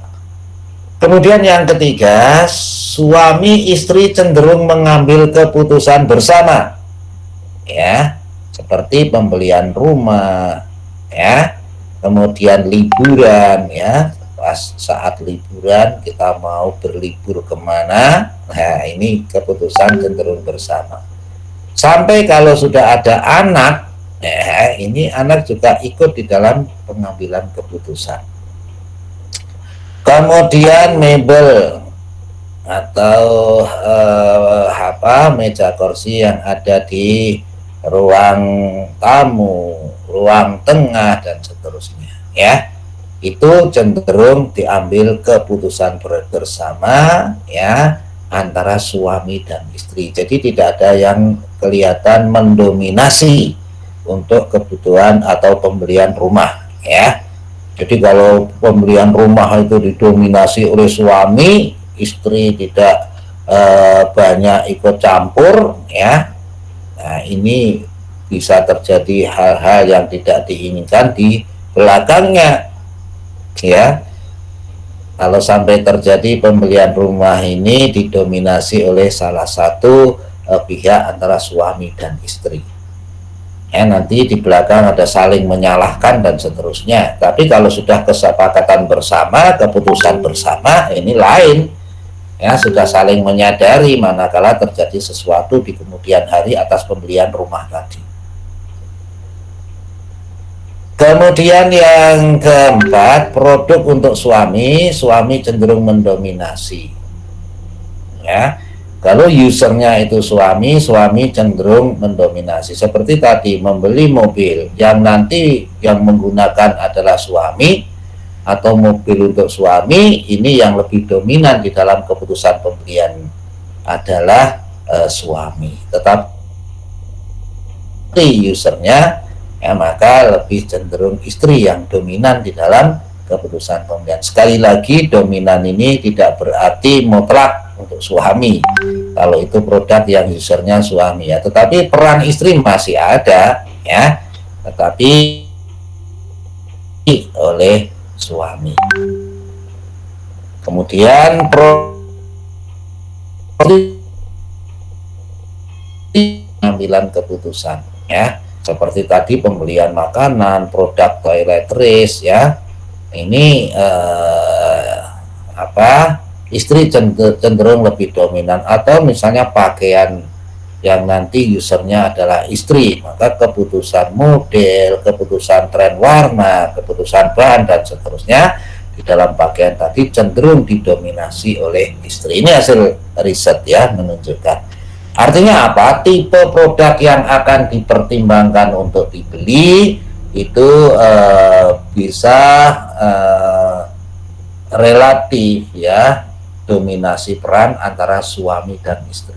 Kemudian yang ketiga, suami istri cenderung mengambil keputusan bersama ya, seperti pembelian rumah ya, kemudian liburan ya, pas saat liburan kita mau berlibur kemana, nah ini keputusan cenderung bersama. Sampai kalau sudah ada anak, ini anak juga ikut di dalam pengambilan keputusan. Kemudian mebel atau meja kursi yang ada di ruang tamu, ruang tengah dan seterusnya ya, itu cenderung diambil keputusan bersama ya, antara suami dan istri. Jadi tidak ada yang kelihatan mendominasi untuk kebutuhan atau pembelian rumah ya. Jadi kalau pembelian rumah itu didominasi oleh suami, istri tidak banyak ikut campur ya. Nah, ini bisa terjadi hal-hal yang tidak diinginkan di belakangnya ya. Kalau sampai terjadi pembelian rumah ini didominasi oleh salah satu pihak antara suami dan istri. Ya, nanti di belakang ada saling menyalahkan dan seterusnya. Tapi kalau sudah kesepakatan bersama, keputusan bersama, ini lain ya, sudah saling menyadari manakala terjadi sesuatu di kemudian hari atas pembelian rumah tadi. Kemudian yang keempat, produk untuk suami cenderung mendominasi ya. Kalau usernya itu suami cenderung mendominasi. Seperti tadi, membeli mobil yang nanti yang menggunakan adalah suami, atau mobil untuk suami, ini yang lebih dominan di dalam keputusan pembelian adalah suami. Tetapi usernya ya, maka lebih cenderung istri yang dominan di dalam keputusan pembelian. Sekali lagi, dominan ini tidak berarti mutlak untuk suami kalau itu produk yang usernya suami ya, tetapi peran istri masih ada ya, tetapi oleh suami. Kemudian pengambilan keputusan ya, seperti tadi pembelian makanan, produk toiletries ya, ini istri cenderung lebih dominan. Atau misalnya pakaian yang nanti usernya adalah istri, maka keputusan model, keputusan tren warna, keputusan bahan dan seterusnya di dalam pakaian tadi cenderung didominasi oleh istri. Ini hasil riset ya, menunjukkan. Artinya apa? Tipe produk yang akan dipertimbangkan untuk dibeli itu bisa relatif ya, dominasi peran antara suami dan istri.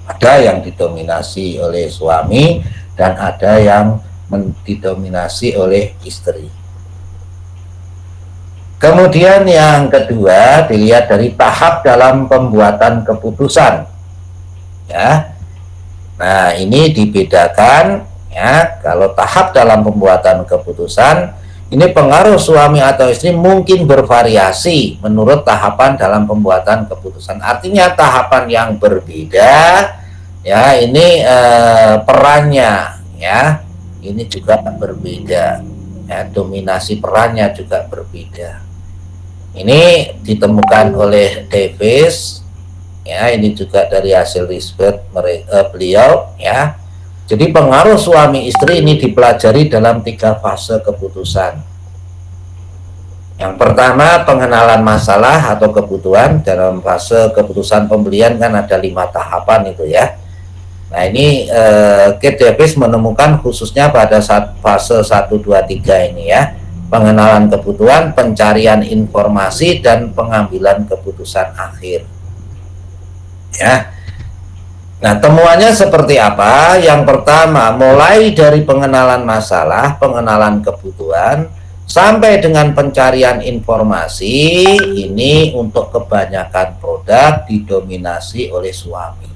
Ada yang didominasi oleh suami dan ada yang didominasi oleh istri. Kemudian yang kedua, dilihat dari tahap dalam pembuatan keputusan ya. Nah, ini dibedakan ya. Kalau tahap dalam pembuatan keputusan, ini pengaruh suami atau istri mungkin bervariasi menurut tahapan dalam pembuatan keputusan. Artinya tahapan yang berbeda ya, ini perannya ya, ini juga berbeda ya, dominasi perannya juga berbeda. Ini ditemukan oleh Davis ya, ini juga dari hasil riset beliau ya. Jadi pengaruh suami istri ini dipelajari dalam 3 fase keputusan. Yang pertama, pengenalan masalah atau kebutuhan. Dalam fase keputusan pembelian kan ada 5 tahapan itu ya. Nah, ini Kate Davis menemukan khususnya pada fase 1, 2, 3 ini ya. Pengenalan kebutuhan, pencarian informasi, dan pengambilan keputusan akhir. Ya. Nah, temuannya seperti apa? Yang pertama, mulai dari pengenalan masalah, pengenalan kebutuhan, sampai dengan pencarian informasi, ini untuk kebanyakan produk didominasi oleh suami.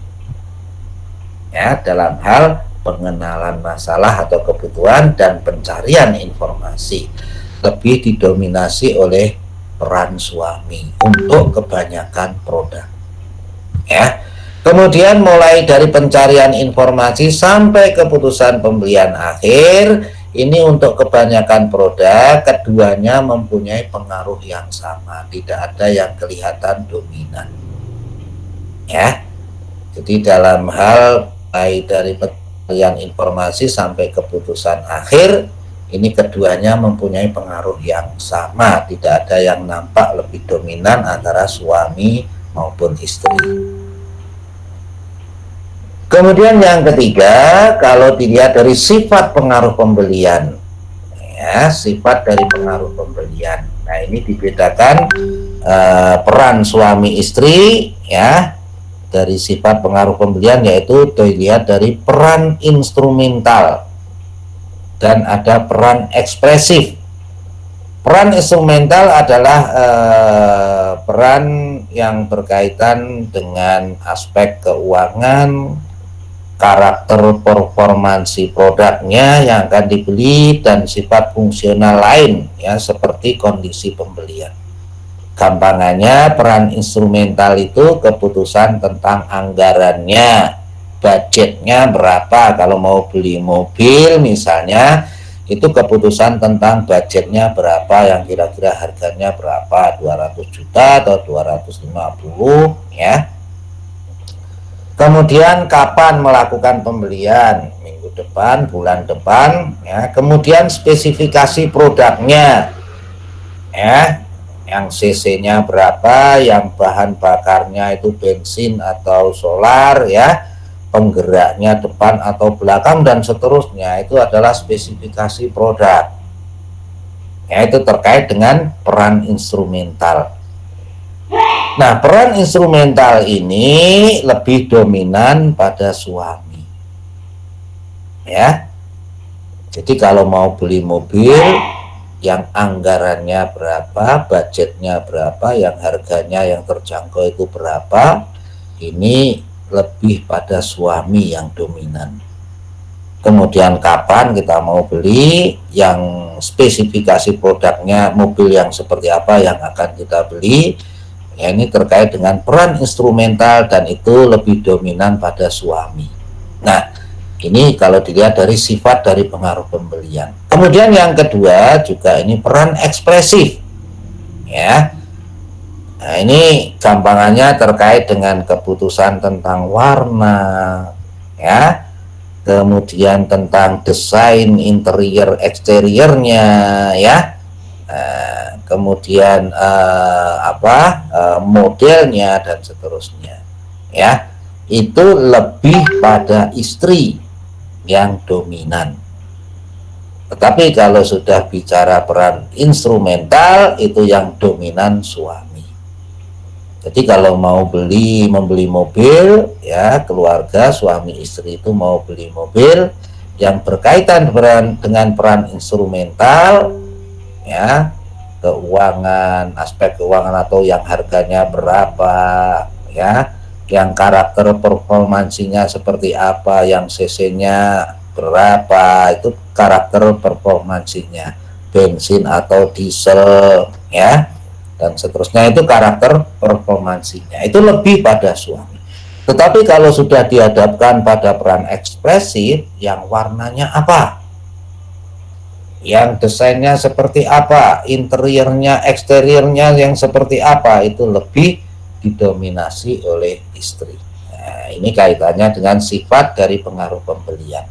Ya, dalam hal pengenalan masalah atau kebutuhan dan pencarian informasi, lebih didominasi oleh peran suami untuk kebanyakan produk. Ya. Kemudian mulai dari pencarian informasi sampai keputusan pembelian akhir, ini untuk kebanyakan produk, keduanya mempunyai pengaruh yang sama, tidak ada yang kelihatan dominan. Ya, jadi dalam hal mulai dari pencarian informasi sampai keputusan akhir, ini keduanya mempunyai pengaruh yang sama, tidak ada yang nampak lebih dominan antara suami maupun istri. Kemudian yang ketiga, kalau dilihat dari sifat pengaruh pembelian, ya, sifat dari pengaruh pembelian. Nah, ini dibedakan peran suami istri, ya, dari sifat pengaruh pembelian, yaitu dilihat dari peran instrumental dan ada peran ekspresif. Peran instrumental adalah peran yang berkaitan dengan aspek keuangan, karakter performansi produknya yang akan dibeli, dan sifat fungsional lain, ya, seperti kondisi pembelian. Gampangannya, peran instrumental itu keputusan tentang anggarannya, budgetnya berapa. Kalau mau beli mobil misalnya, itu keputusan tentang budgetnya berapa, yang kira-kira harganya berapa, 200 juta atau 250, ya. Kemudian kapan melakukan pembelian, minggu depan, bulan depan, ya. Kemudian spesifikasi produknya, ya, yang cc-nya berapa, yang bahan bakarnya itu bensin atau solar, ya, penggeraknya depan atau belakang, dan seterusnya. Itu adalah spesifikasi produk, ya, itu terkait dengan peran instrumental. Nah, peran instrumental ini lebih dominan pada suami, ya. Jadi kalau mau beli mobil yang anggarannya berapa, budgetnya berapa, yang harganya yang terjangkau itu berapa, ini lebih pada suami yang dominan. Kemudian kapan kita mau beli, yang spesifikasi produknya, mobil yang seperti apa yang akan kita beli, ya, ini terkait dengan peran instrumental dan itu lebih dominan pada suami. Nah, ini kalau dilihat dari sifat dari pengaruh pembelian. Kemudian yang kedua juga ini peran ekspresif, ya. Nah, ini gampangannya terkait dengan keputusan tentang warna, ya. Kemudian tentang desain interior eksteriornya, ya. Kemudian modelnya dan seterusnya, ya, itu lebih pada istri yang dominan. Tetapi kalau sudah bicara peran instrumental, itu yang dominan suami. Jadi kalau mau membeli mobil, ya, keluarga suami istri itu mau beli mobil yang berkaitan dengan peran instrumental, ya, keuangan, aspek keuangan atau yang harganya berapa, ya, yang karakter performansinya seperti apa, yang cc-nya berapa, itu karakter performansinya, bensin atau diesel, ya, dan seterusnya, itu karakter performansinya, itu lebih pada suami. Tetapi kalau sudah dihadapkan pada peran ekspresif, yang warnanya apa, yang desainnya seperti apa, interiornya, eksteriornya yang seperti apa, itu lebih didominasi oleh istri. Nah, ini kaitannya dengan sifat dari pengaruh pembelian.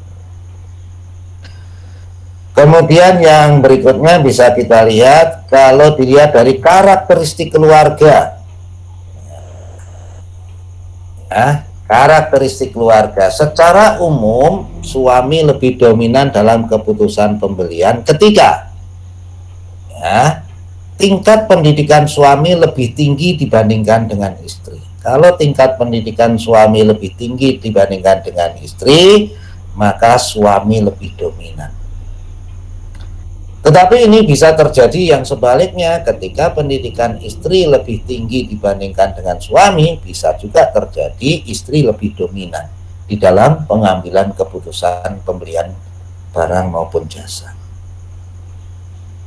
Kemudian yang berikutnya bisa kita lihat, kalau dilihat dari karakteristik keluarga. Nah, karakteristik keluarga secara umum, suami lebih dominan dalam keputusan pembelian ketika, ya, tingkat pendidikan suami lebih tinggi dibandingkan dengan istri. Kalau tingkat pendidikan suami lebih tinggi dibandingkan dengan istri, maka suami lebih dominan. Tetapi ini bisa terjadi yang sebaliknya, ketika pendidikan istri lebih tinggi dibandingkan dengan suami, bisa juga terjadi istri lebih dominan di dalam pengambilan keputusan pembelian barang maupun jasa.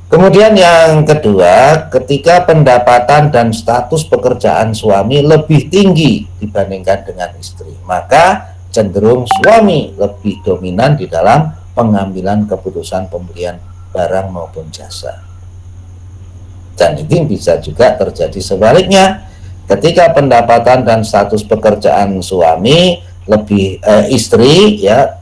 Kemudian yang kedua, ketika pendapatan dan status pekerjaan suami lebih tinggi dibandingkan dengan istri, maka cenderung suami lebih dominan di dalam pengambilan keputusan pembelian barang maupun jasa. Dan ini bisa juga terjadi sebaliknya, ketika pendapatan dan status pekerjaan suami lebih istri ya,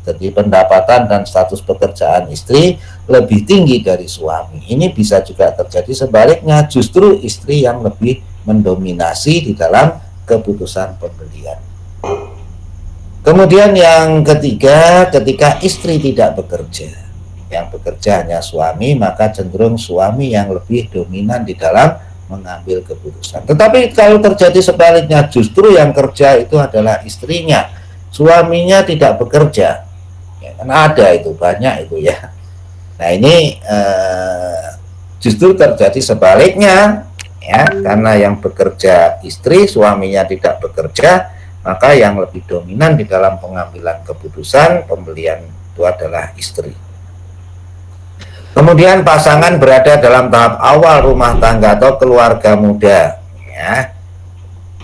jadi pendapatan dan status pekerjaan istri lebih tinggi dari suami. Ini bisa juga terjadi sebaliknya, justru istri yang lebih mendominasi di dalam keputusan pembelian. Kemudian yang ketiga, ketika istri tidak bekerja, yang bekerja hanya suami, maka cenderung suami yang lebih dominan di dalam mengambil keputusan. Tetapi kalau terjadi sebaliknya, justru yang kerja itu adalah istrinya, suaminya tidak bekerja, ya, kan ada itu, banyak itu ya. Nah ini justru terjadi sebaliknya ya, karena yang bekerja istri, suaminya tidak bekerja, maka yang lebih dominan di dalam pengambilan keputusan pembelian itu adalah istri. Kemudian pasangan berada dalam tahap awal rumah tangga atau keluarga muda ya.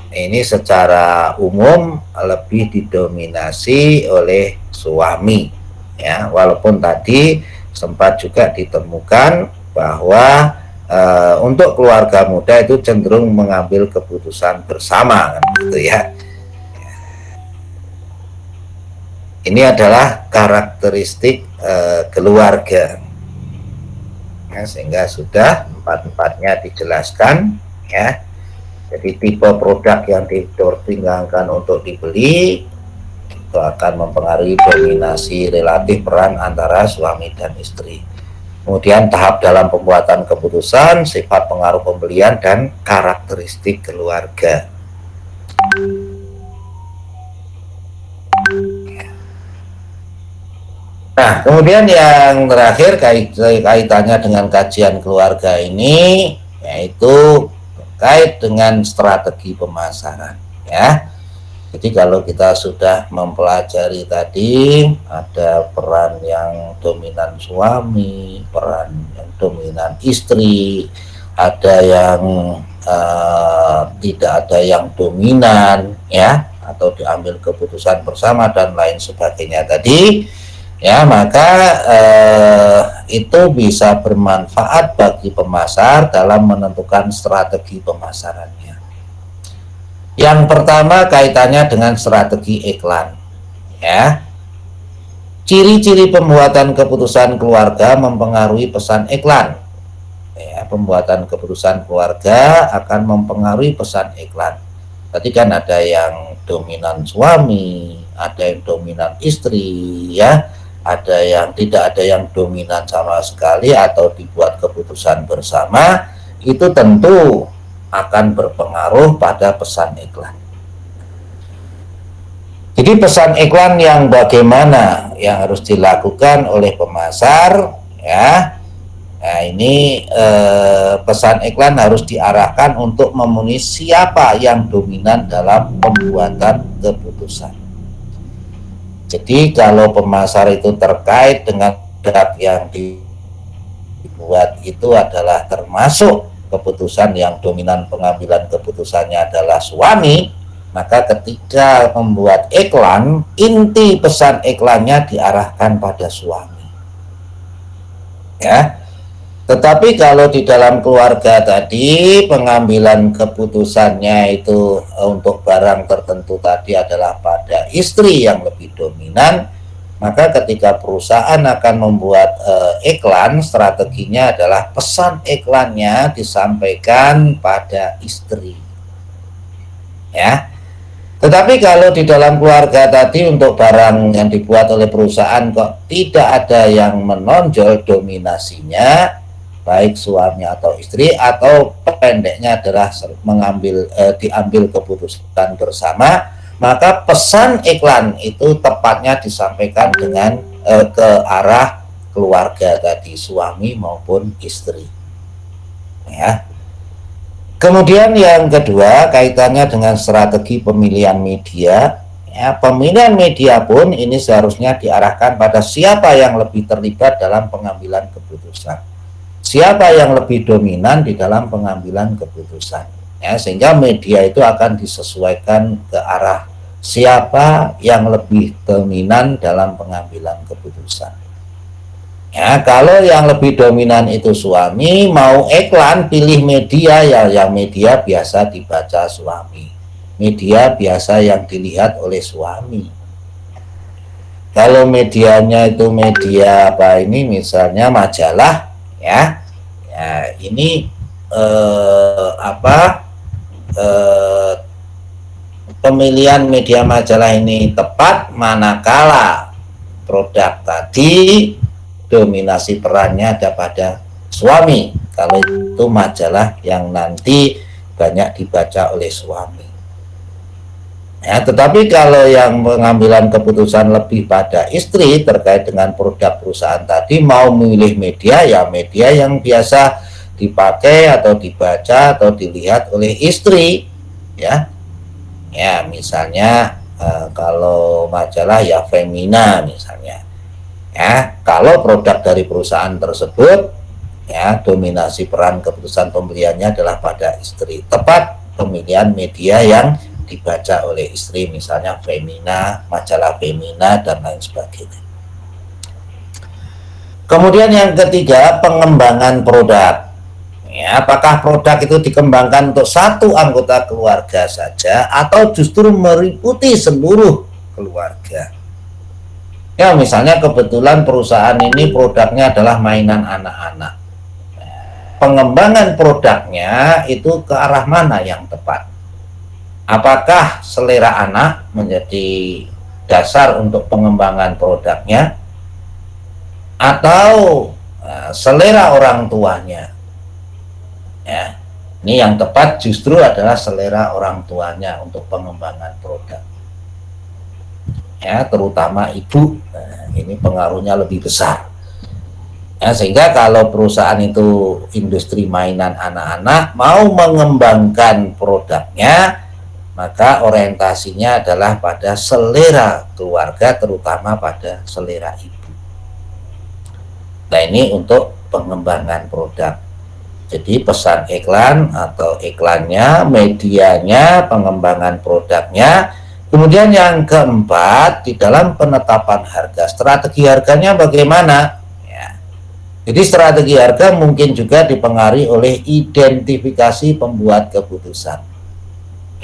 Ini secara umum lebih didominasi oleh suami ya, walaupun tadi sempat juga ditemukan bahwa untuk keluarga muda itu cenderung mengambil keputusan bersama kan, gitu ya. Ini adalah karakteristik keluarga ya, sehingga sudah empat-empatnya dijelaskan ya. Jadi tipe produk yang dipertimbangkan untuk dibeli itu akan mempengaruhi dominasi relatif peran antara suami dan istri. Kemudian tahap dalam pembuatan keputusan, sifat pengaruh pembelian, dan karakteristik keluarga. Nah, kemudian yang terakhir kaitannya dengan kajian keluarga ini, yaitu terkait dengan strategi pemasaran ya. Jadi kalau kita sudah mempelajari tadi, ada peran yang dominan suami, peran yang dominan istri, ada yang tidak ada yang dominan ya, atau diambil keputusan bersama dan lain sebagainya tadi ya, maka itu bisa bermanfaat bagi pemasar dalam menentukan strategi pemasarannya. Yang pertama kaitannya dengan strategi iklan ya. Ciri-ciri pembuatan keputusan keluarga mempengaruhi pesan iklan ya. Pembuatan keputusan keluarga akan mempengaruhi pesan iklan. Tadi kan ada yang dominan suami, ada yang dominan istri ya, ada yang tidak ada yang dominan sama sekali atau dibuat keputusan bersama. Itu tentu akan berpengaruh pada pesan iklan. Jadi pesan iklan yang bagaimana yang harus dilakukan oleh pemasar ya. Nah ini pesan iklan harus diarahkan untuk memenuhi siapa yang dominan dalam pembuatan keputusan. Jadi kalau pemasar itu terkait dengan produk yang dibuat itu adalah termasuk keputusan yang dominan pengambilan keputusannya adalah suami, maka ketika membuat iklan, inti pesan iklannya diarahkan pada suami ya. Tetapi kalau di dalam keluarga tadi pengambilan keputusannya itu untuk barang tertentu tadi adalah pada istri yang lebih dominan, maka ketika perusahaan akan membuat iklan, strateginya adalah pesan iklannya disampaikan pada istri ya. Tetapi kalau di dalam keluarga tadi untuk barang yang dibuat oleh perusahaan kok tidak ada yang menonjol dominasinya, baik suami atau istri, atau pendeknya adalah diambil keputusan bersama, maka pesan iklan itu tepatnya disampaikan dengan ke arah keluarga tadi, suami maupun istri. Ya. Kemudian yang kedua kaitannya dengan strategi pemilihan media. Ya, pemilihan media pun ini seharusnya diarahkan pada siapa yang lebih terlibat dalam pengambilan keputusan, siapa yang lebih dominan di dalam pengambilan keputusan. Ya, sehingga media itu akan disesuaikan ke arah siapa yang lebih dominan dalam pengambilan keputusan. Ya, kalau yang lebih dominan itu suami, mau iklan pilih media ya yang media biasa dibaca suami, media biasa yang dilihat oleh suami. Kalau medianya itu media apa ini, misalnya majalah, ya, ya ini pemilihan media majalah ini tepat manakala produk tadi dominasi perannya ada pada suami, kalau itu majalah yang nanti banyak dibaca oleh suami. Ya, tetapi kalau yang pengambilan keputusan lebih pada istri terkait dengan produk perusahaan tadi, mau memilih media ya media yang biasa dipakai atau dibaca atau dilihat oleh istri, ya. Ya, misalnya kalau majalah ya Femina misalnya. Ya, kalau produk dari perusahaan tersebut ya dominasi peran keputusan pembeliannya adalah pada istri, tepat pemilihan media yang dibaca oleh istri, misalnya Femina, majalah Femina dan lain sebagainya. Kemudian yang ketiga, pengembangan produk. Ya, apakah produk itu dikembangkan untuk satu anggota keluarga saja atau justru meliputi seluruh keluarga? Ya, misalnya kebetulan perusahaan ini produknya adalah mainan anak-anak. Pengembangan produknya itu ke arah mana yang tepat? Apakah selera anak menjadi dasar untuk pengembangan produknya, atau selera orang tuanya? Ya, ini yang tepat justru adalah selera orang tuanya untuk pengembangan produk. Ya, terutama ibu, ini pengaruhnya lebih besar. Ya, sehingga kalau perusahaan itu industri mainan anak-anak mau mengembangkan produknya, maka orientasinya adalah pada selera keluarga, terutama pada selera ibu. Nah, ini untuk pengembangan produk. Jadi pesan iklan atau iklannya, medianya, pengembangan produknya. Kemudian yang keempat, di dalam penetapan harga, strategi harganya bagaimana? Ya. Jadi strategi harga mungkin juga dipengaruhi oleh identifikasi pembuat keputusan.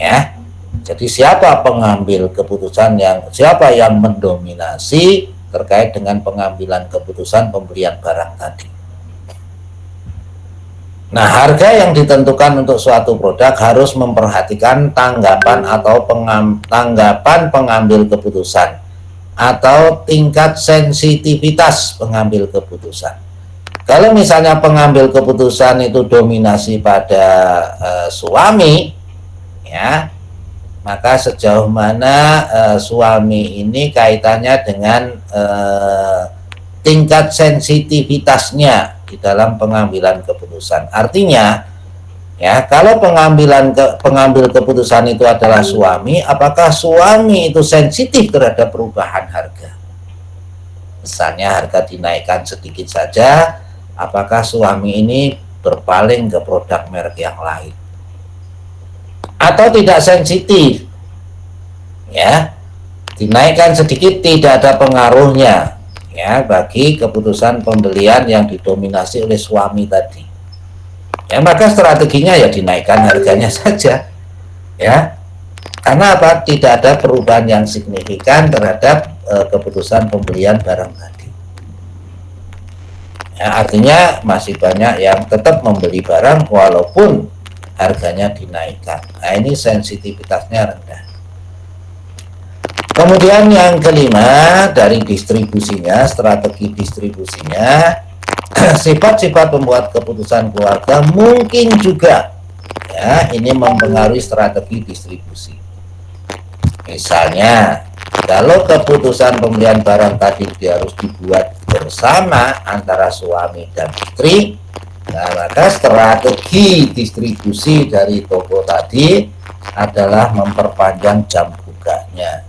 Ya. Jadi siapa pengambil keputusan, siapa yang mendominasi terkait dengan pengambilan keputusan pembelian barang tadi. Nah, harga yang ditentukan untuk suatu produk harus memperhatikan tanggapan atau tanggapan pengambil keputusan atau tingkat sensitivitas pengambil keputusan. Kalau misalnya pengambil keputusan itu dominasi pada suami, ya, maka sejauh mana suami ini kaitannya dengan tingkat sensitivitasnya di dalam pengambilan keputusan. Artinya, ya, kalau pengambil keputusan itu adalah suami, apakah suami itu sensitif terhadap perubahan harga? Misalnya harga dinaikkan sedikit saja, apakah suami ini berpaling ke produk merek yang lain? Atau tidak sensitif? Ya, dinaikkan sedikit tidak ada pengaruhnya, ya, bagi keputusan pembelian yang didominasi oleh suami tadi. Ya, maka strateginya ya dinaikkan harganya saja. Ya. Karena apa? Tidak ada perubahan yang signifikan terhadap keputusan pembelian barang tadi. Ya, artinya masih banyak yang tetap membeli barang walaupun harganya dinaikkan. Nah, ini sensitivitasnya rendah. Kemudian yang kelima, dari distribusinya, strategi distribusinya. sifat-sifat pembuat keputusan keluarga mungkin juga ya ini mempengaruhi strategi distribusi. Misalnya, kalau keputusan pembelian barang tadi harus dibuat bersama antara suami dan istri, nah maka strategi distribusi dari toko tadi adalah memperpanjang jam bukanya.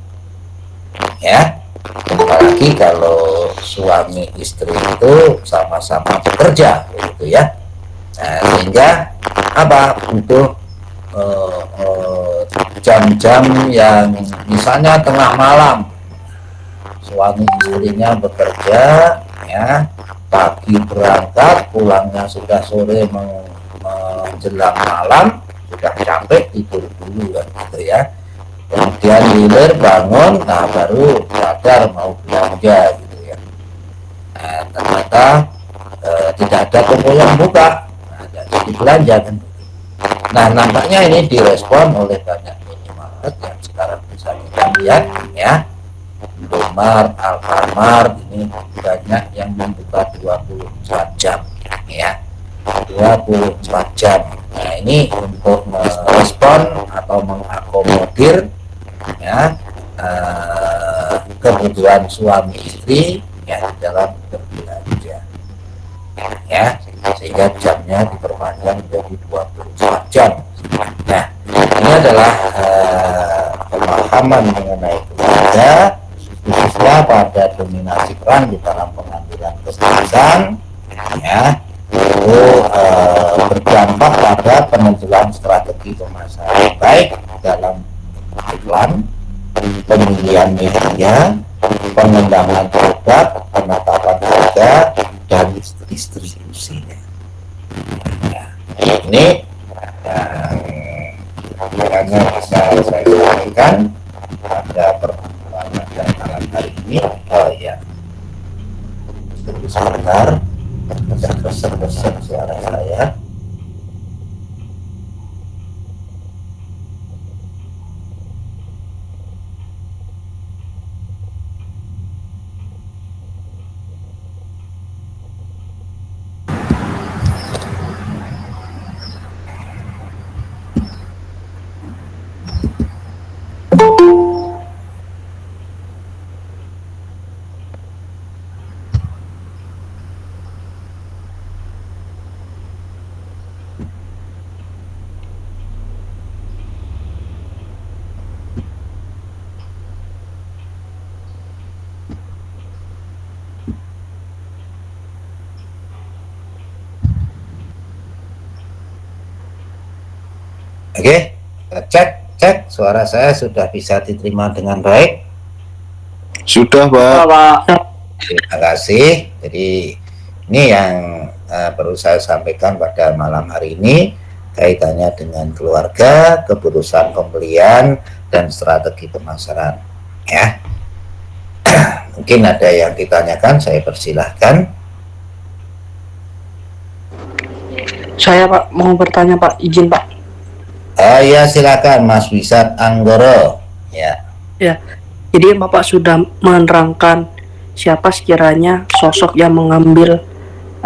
Ya, apalagi kalau suami istri itu sama-sama bekerja, gitu ya. Nah, sehingga apa butuh jam-jam yang misalnya tengah malam, suami istrinya bekerja, ya, pagi berangkat, pulangnya sudah sore menjelang malam, sudah capek tidur dulu kan gitu ya. Kemudian hilir bangun, nah baru sadar mau belanja gitu ya. Nah, ternyata tidak ada toko yang buka, nah, jadi belanja kan. Nah, nampaknya ini direspon oleh banyak minimarket yang sekarang bisa kita lihat ya. Indomaret, Alfamart ini banyak yang membuka 24 jam ya. 24 jam. Nah, ini untuk merespon atau mengakomodir ya kebutuhan suami istri ya dalam berbelanja ya, sehingga jamnya diperpanjang menjadi 24 jam. Nah, ini adalah pemahaman mengenai keluarga, khususnya pada dominasi peran di dalam pengambilan keputusan ya, itu berdampak pada penentuan strategi pemasaran baik dalam iklan, pemilihan media, pengembangan produk, penetapan harga, dan distribusinya. Nah, ini yang bisa saya sampaikan pada pertemuan dan malam hari ini. Oh ya, sebentar, besar suara saya. Oke, cek suara saya sudah bisa diterima dengan baik.
Sudah, Pak.
Terima kasih. Jadi ini yang perlu saya sampaikan pada malam hari ini kaitannya dengan keluarga, keputusan pembelian, dan strategi pemasaran. Ya, mungkin ada yang ditanyakan, saya persilahkan.
Saya Pak mau bertanya Pak, izin Pak.
Ya silakan Mas Wisat Anggoro. Ya.
Ya, jadi Bapak sudah menerangkan siapa sekiranya sosok yang mengambil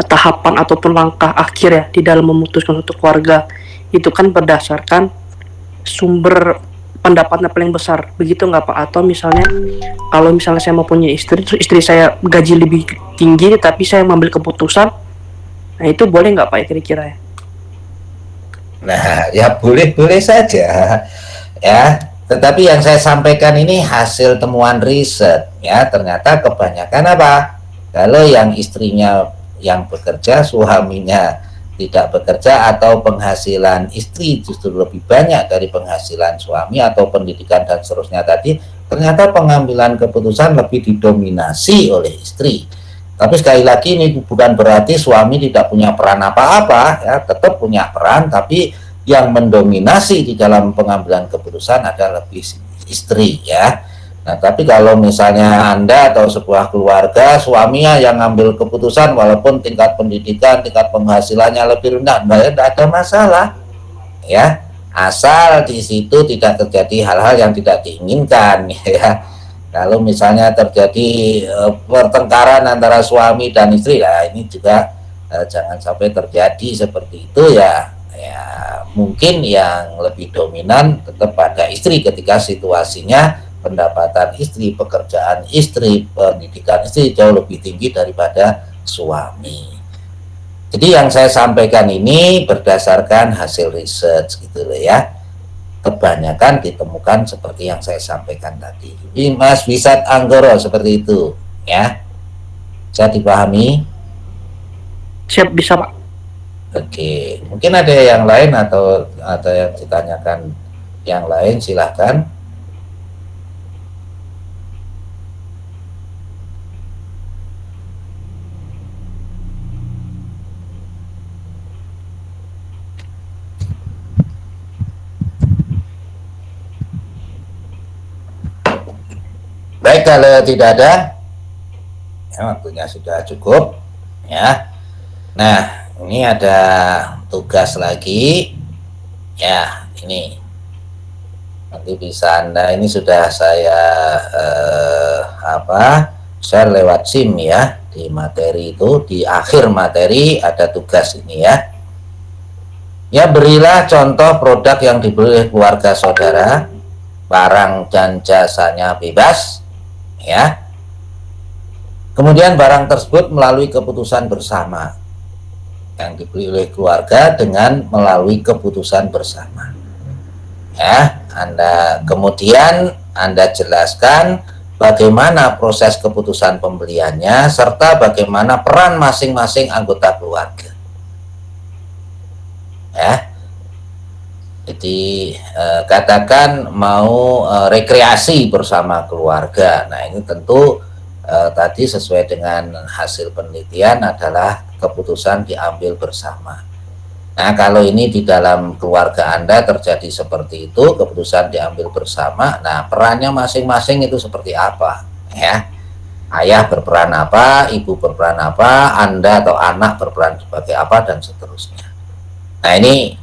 tahapan ataupun langkah akhir ya di dalam memutuskan untuk keluarga. Itu kan berdasarkan sumber pendapatnya paling besar, begitu nggak Pak? Atau misalnya kalau misalnya saya mau punya istri, terus istri saya gaji lebih tinggi tapi saya mengambil keputusan, nah itu boleh nggak Pak ya kira-kira ya?
Nah, ya boleh-boleh saja ya. Tetapi yang saya sampaikan ini hasil temuan riset ya. Ternyata kebanyakan apa? Kalau yang istrinya yang bekerja, suaminya tidak bekerja, atau penghasilan istri justru lebih banyak dari penghasilan suami, atau pendidikan dan seterusnya tadi, ternyata pengambilan keputusan lebih didominasi oleh istri. Tapi sekali lagi ini bukan berarti suami tidak punya peran apa-apa ya, tetap punya peran, tapi yang mendominasi di dalam pengambilan keputusan adalah lebih istri ya. Nah, tapi kalau misalnya Anda atau sebuah keluarga suaminya yang ngambil keputusan walaupun tingkat pendidikan, tingkat penghasilannya lebih rendah, tidak ada masalah ya. Asal di situ tidak terjadi hal-hal yang tidak diinginkan ya. Kalau misalnya terjadi pertengkaran antara suami dan istri, ya ini juga jangan sampai terjadi seperti itu ya. Ya mungkin yang lebih dominan tetap pada istri ketika situasinya pendapatan istri, pekerjaan istri, pendidikan istri jauh lebih tinggi daripada suami. Jadi yang saya sampaikan ini berdasarkan hasil riset gitu loh ya. Kebanyakan ditemukan seperti yang saya sampaikan tadi. Ini Mas Wisat Anggoro seperti itu ya. Saya dipahami?
Siap, bisa Pak.
Oke, mungkin ada yang lain atau yang ditanyakan yang lain, silahkan. Baik, kalau tidak ada, ya waktunya sudah cukup ya. Nah, ini ada tugas lagi ya, ini nanti bisa Anda, ini sudah saya share lewat SIM ya, di materi itu, di akhir materi ada tugas ini ya. Ya, berilah contoh produk yang dibeli oleh keluarga saudara, barang dan jasanya bebas ya. Kemudian barang tersebut melalui keputusan bersama, yang dibeli oleh keluarga dengan melalui keputusan bersama ya. Kemudian Anda jelaskan bagaimana proses keputusan pembeliannya serta bagaimana peran masing-masing anggota keluarga ya. Jadi katakan mau rekreasi bersama keluarga. Nah, ini tentu tadi sesuai dengan hasil penelitian adalah keputusan diambil bersama. Nah, kalau ini di dalam keluarga Anda terjadi seperti itu, keputusan diambil bersama. Nah, perannya masing-masing itu seperti apa ya? Ayah berperan apa, ibu berperan apa, Anda atau anak berperan sebagai apa, dan seterusnya. Nah, ini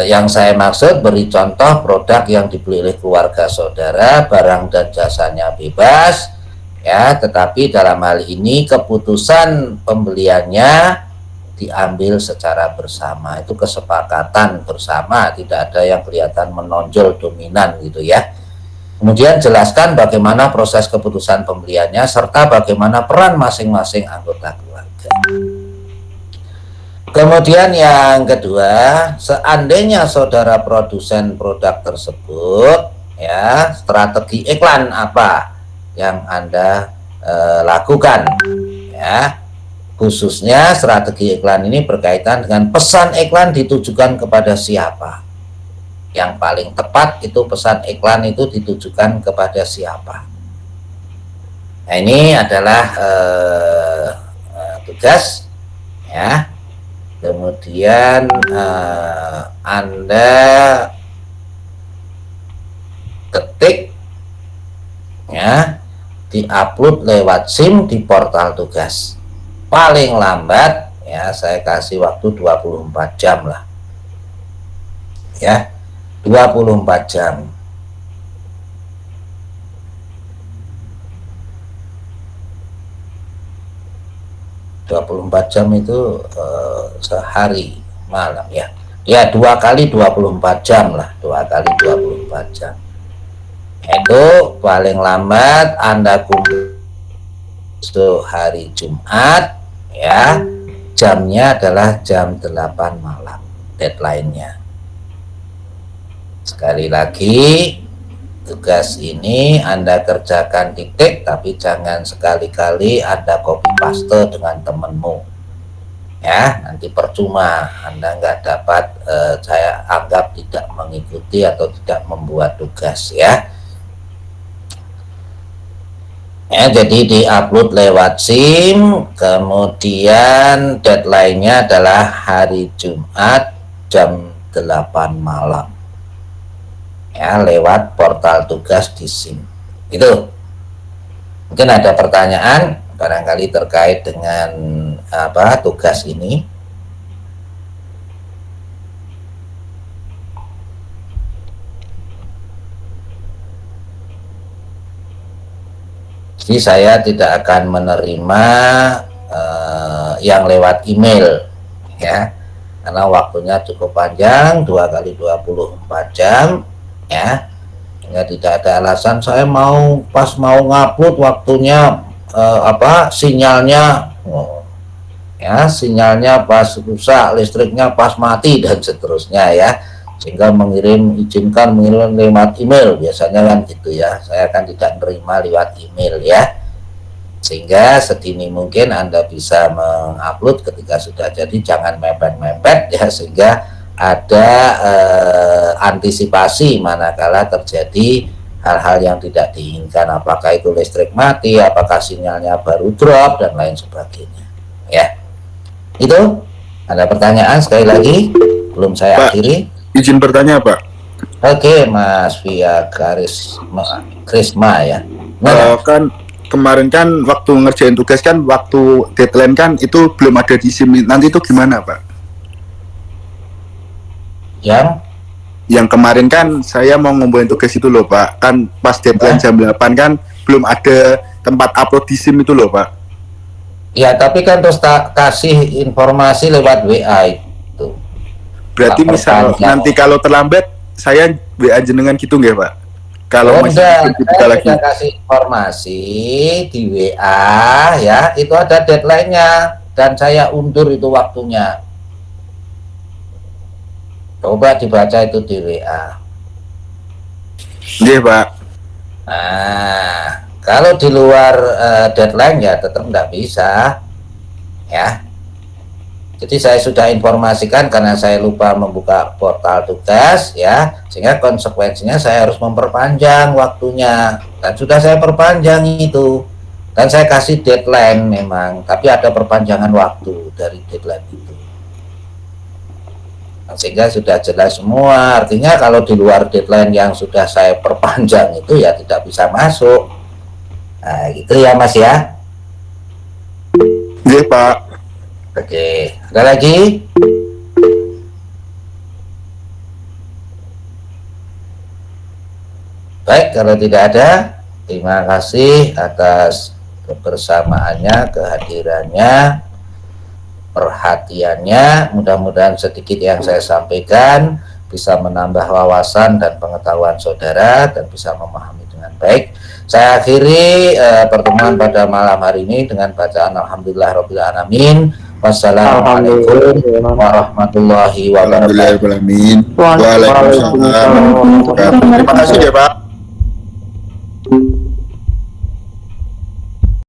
yang saya maksud, beri contoh produk yang dibeli oleh keluarga saudara, barang dan jasanya bebas ya, tetapi dalam hal ini keputusan pembeliannya diambil secara bersama. Itu kesepakatan bersama, tidak ada yang kelihatan menonjol dominan gitu ya. Kemudian jelaskan bagaimana proses keputusan pembeliannya serta bagaimana peran masing-masing anggota keluarga. Kemudian yang kedua, seandainya saudara produsen produk tersebut ya, strategi iklan apa yang Anda lakukan ya. Khususnya strategi iklan ini berkaitan dengan pesan iklan ditujukan kepada siapa. Yang paling tepat itu pesan iklan itu ditujukan kepada siapa. Nah, ini adalah tugas ya. Kemudian Anda ketik ya, diupload lewat SIM di portal tugas. Paling lambat ya, saya kasih waktu 24 jam lah ya, 24 jam. jam itu sehari malam ya. Ya, 2 kali 24 jam lah, 2 kali 24 jam. Itu paling lambat Anda kumpul hari Jumat ya, jamnya adalah jam 8 malam deadline-nya. Sekali lagi, tugas ini Anda kerjakan titik, tapi jangan sekali-kali Anda copy paste dengan temenmu ya, nanti percuma, Anda nggak dapat, saya anggap tidak mengikuti atau tidak membuat tugas ya. Ya, jadi diupload lewat SIM, kemudian deadline-nya adalah hari Jumat jam 8 malam. Ya, lewat portal tugas di SIM. Itu. Mungkin ada pertanyaan barangkali terkait dengan tugas ini. Jadi saya tidak akan menerima yang lewat email ya, karena waktunya cukup panjang, 2 kali 24 jam ya, sehingga tidak ada alasan saya mau pas mau ngupload waktunya sinyalnya ya, sinyalnya pas rusak, listriknya pas mati dan seterusnya ya, sehingga izinkan mengirim lewat email biasanya kan gitu ya. Saya akan tidak menerima lewat email ya, sehingga sedini mungkin Anda bisa mengupload ketika sudah jadi, jangan mepet-mepet ya, sehingga ada antisipasi manakala terjadi hal-hal yang tidak diinginkan, apakah itu listrik mati, apakah sinyalnya baru drop dan lain sebagainya ya. Itu ada pertanyaan sekali lagi belum saya
Pak,
akhiri.
Izin bertanya, Pak.
Oke, Mas Via Krisma ya.
Kan kemarin kan waktu ngerjain tugas kan, waktu deadline kan itu belum ada di SIM. Nanti itu gimana, Pak? Yang kemarin kan saya mau ngumpulin tugas itu loh, Pak. Kan pas deadline jam 8 kan belum ada tempat upload di SIM itu loh, Pak.
Ya, tapi kan terus kasih informasi lewat WA itu.
Berarti misal nanti kalau terlambat saya WA jenengan gitu nggak, Pak? Kalau masih
saya lagi kasih informasi di WA ya, itu ada deadline-nya dan saya undur itu waktunya. Coba dibaca itu di WA.
Iya, Pak.
Nah, kalau di luar deadline ya tetap nggak bisa ya. Jadi saya sudah informasikan karena saya lupa membuka portal tugas ya, sehingga konsekuensinya saya harus memperpanjang waktunya, dan sudah saya perpanjang itu, dan saya kasih deadline memang, tapi ada perpanjangan waktu dari deadline itu, sehingga sudah jelas semua. Artinya kalau di luar deadline yang sudah saya perpanjang itu ya tidak bisa masuk. Nah gitu ya Mas ya.
Iya, Pak.
Oke, ada lagi? Baik, kalau tidak ada, terima kasih atas kebersamaannya, kehadirannya, perhatiannya. Mudah-mudahan sedikit yang saya sampaikan bisa menambah wawasan dan pengetahuan saudara dan bisa memahami dengan baik. Saya akhiri pertemuan pada malam hari ini dengan bacaan Alhamdulillahirabbil alamin. Wassalamualaikum warahmatullahi wabarakatuh.
Waalaikumsalam. Terima kasih ya, Pak.